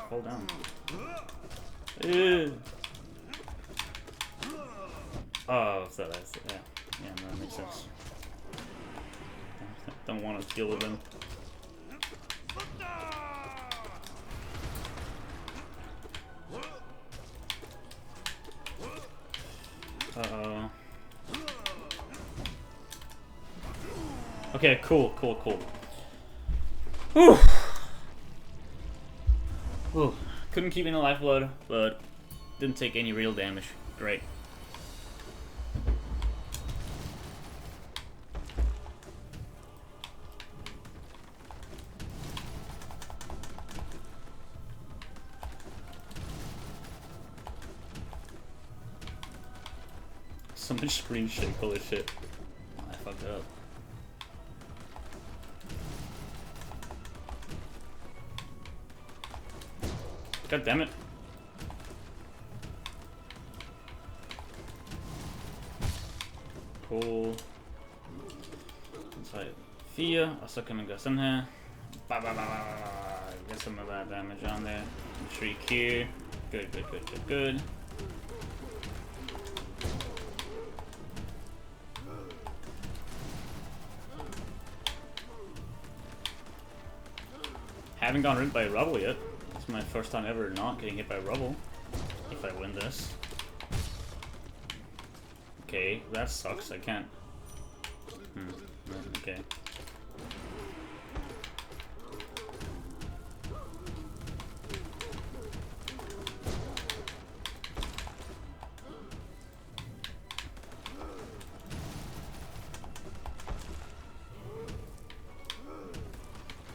Fall down. Oh, so that's, yeah. Yeah, no, that makes sense. Don't want to deal with them. Uh-oh. Okay, cool, cool, cool. Whew. Whew. Couldn't keep any lifeblood, but didn't take any real damage. Great. So much screen shake, holy shit. I fucked up. God damn it. Cool. Inside 4, og så kan man gøre sådan her. Get some of that damage on there. Shriek here. Good, good, good, good, good. Haven't gotten hit by rubble yet. It's my first time ever not getting hit by rubble. If I win this. Okay, that sucks. I can't. Okay.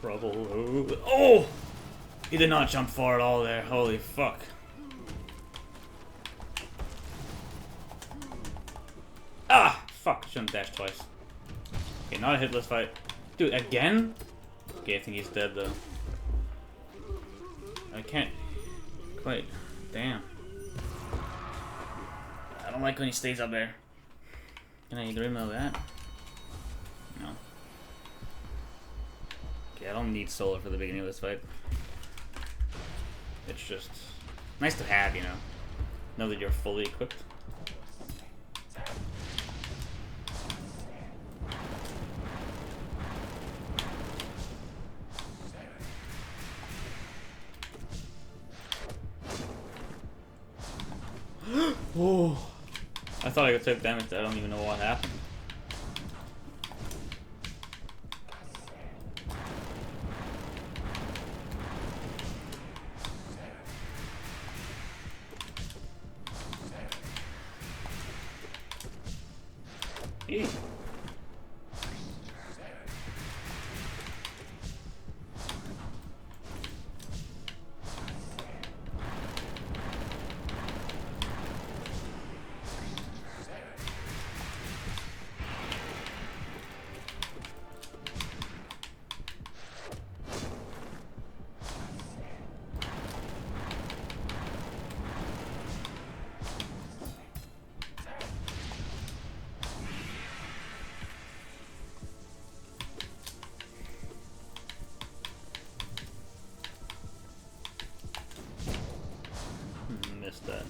trouble. Oh! He did not jump far at all there. Holy fuck. Ah! Fuck. Shouldn't dash twice. Okay, not a hitless fight. Dude, again? Okay, I think he's dead though. I can't quite. Damn. I don't like when he stays up there. Can I get rid of that? No. Okay, I don't need solar for the beginning of this fight. It's just nice to have, you know that you're fully equipped. Oh, I thought I could take damage. I don't even know what happened. Eee. Missed that.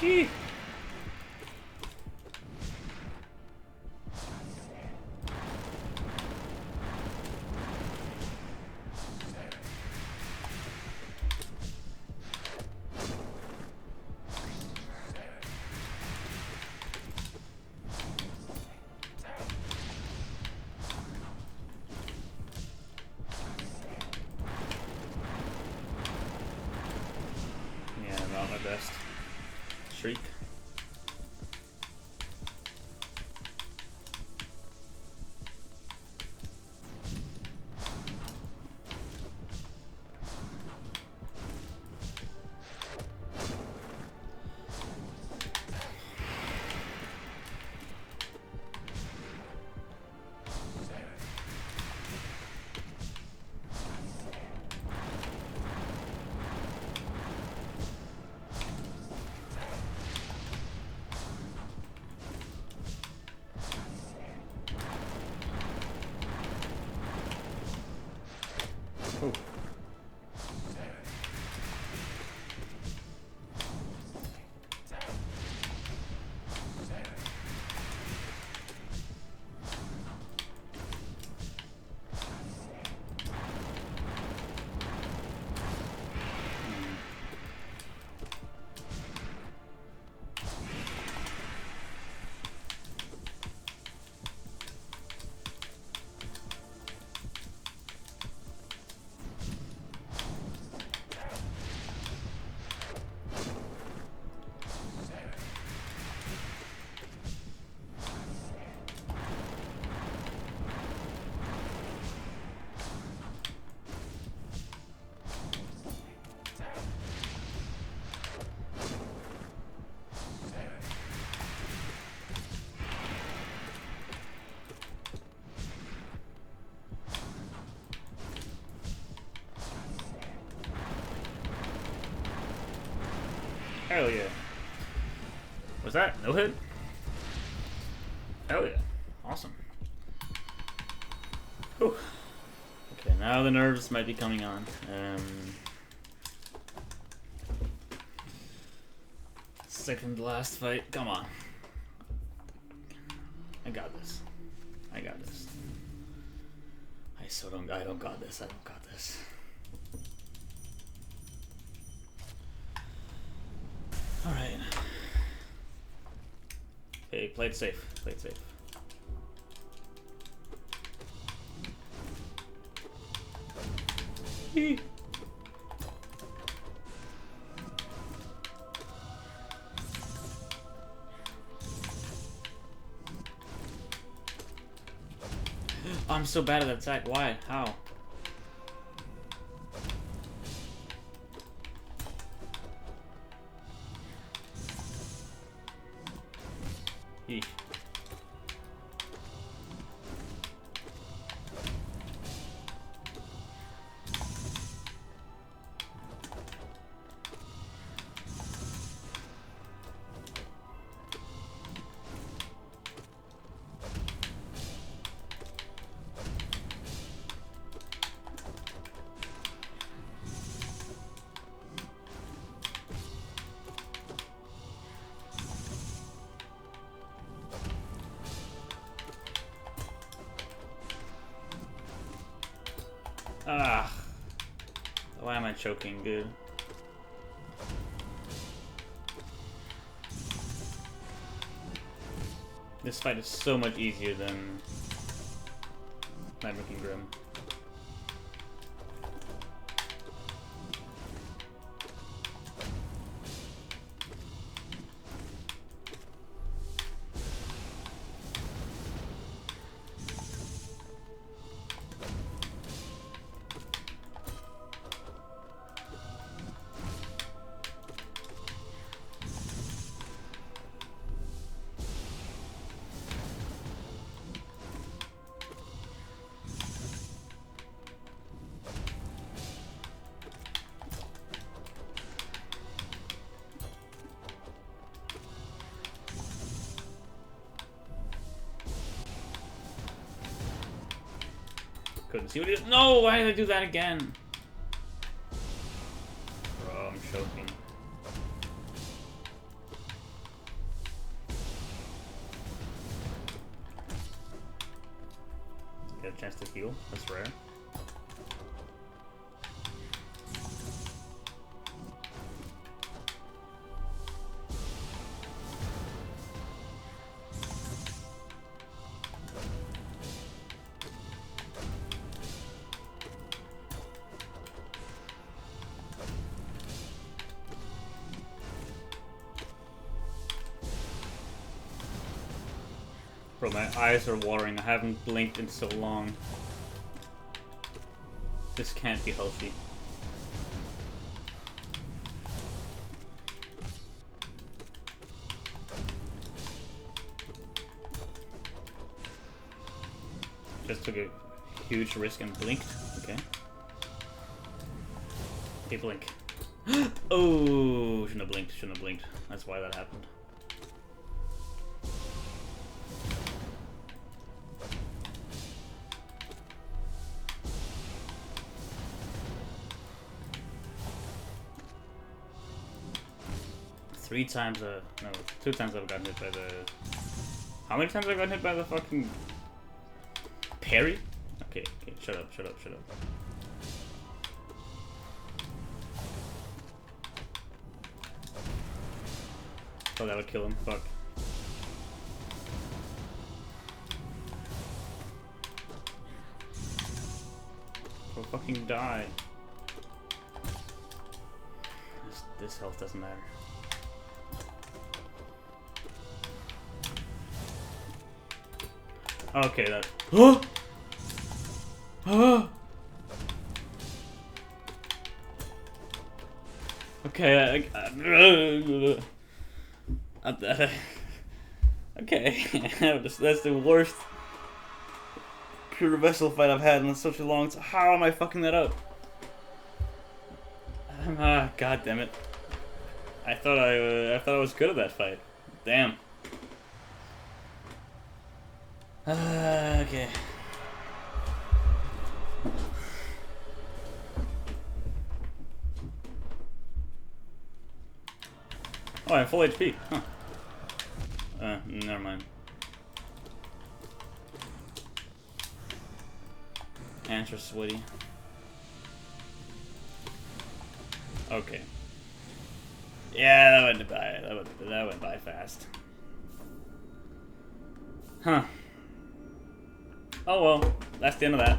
Eee. Yeah, not my best. Shriek. Oh. Hell yeah. Was that no hit? Hell yeah. Awesome. Whew. Okay, now the nerves might be coming on. Second last fight. Come on. I got this. I got this. I don't got this. I don't got this. Alright. Hey, play it safe. Play it safe. Eee. Oh, I'm so bad at that attack. Why? How? Eesh. Ah. Why am I choking, dude? This fight is so much easier than Nightmare King Grim. Couldn't see what it is. No, why did I do that again? Bro, I'm choking. Get a chance to heal. That's rare. Bro, my eyes are watering. I haven't blinked in so long. This can't be healthy. Just took a huge risk and blinked. Okay. Okay, blink. Oh, shouldn't have blinked. Shouldn't have blinked. That's why that happened. Three times, no, 2 times I've gotten hit by the... How many times have I gotten hit by the fucking... parry? Okay, okay, shut up, shut up, shut up. Oh, that would kill him, fuck. Go fucking die. This health doesn't matter. Okay, that. Oh! Oh! Okay, okay, that's the worst pure vessel fight I've had in such a long time. How am I fucking that up? God damn it! I thought I was good at that fight. Damn. Okay. Oh, I have full HP. Huh. Never mind. Hands are sweaty. Okay. Yeah, that went by. That went by fast. Huh. Oh well, that's the end of that.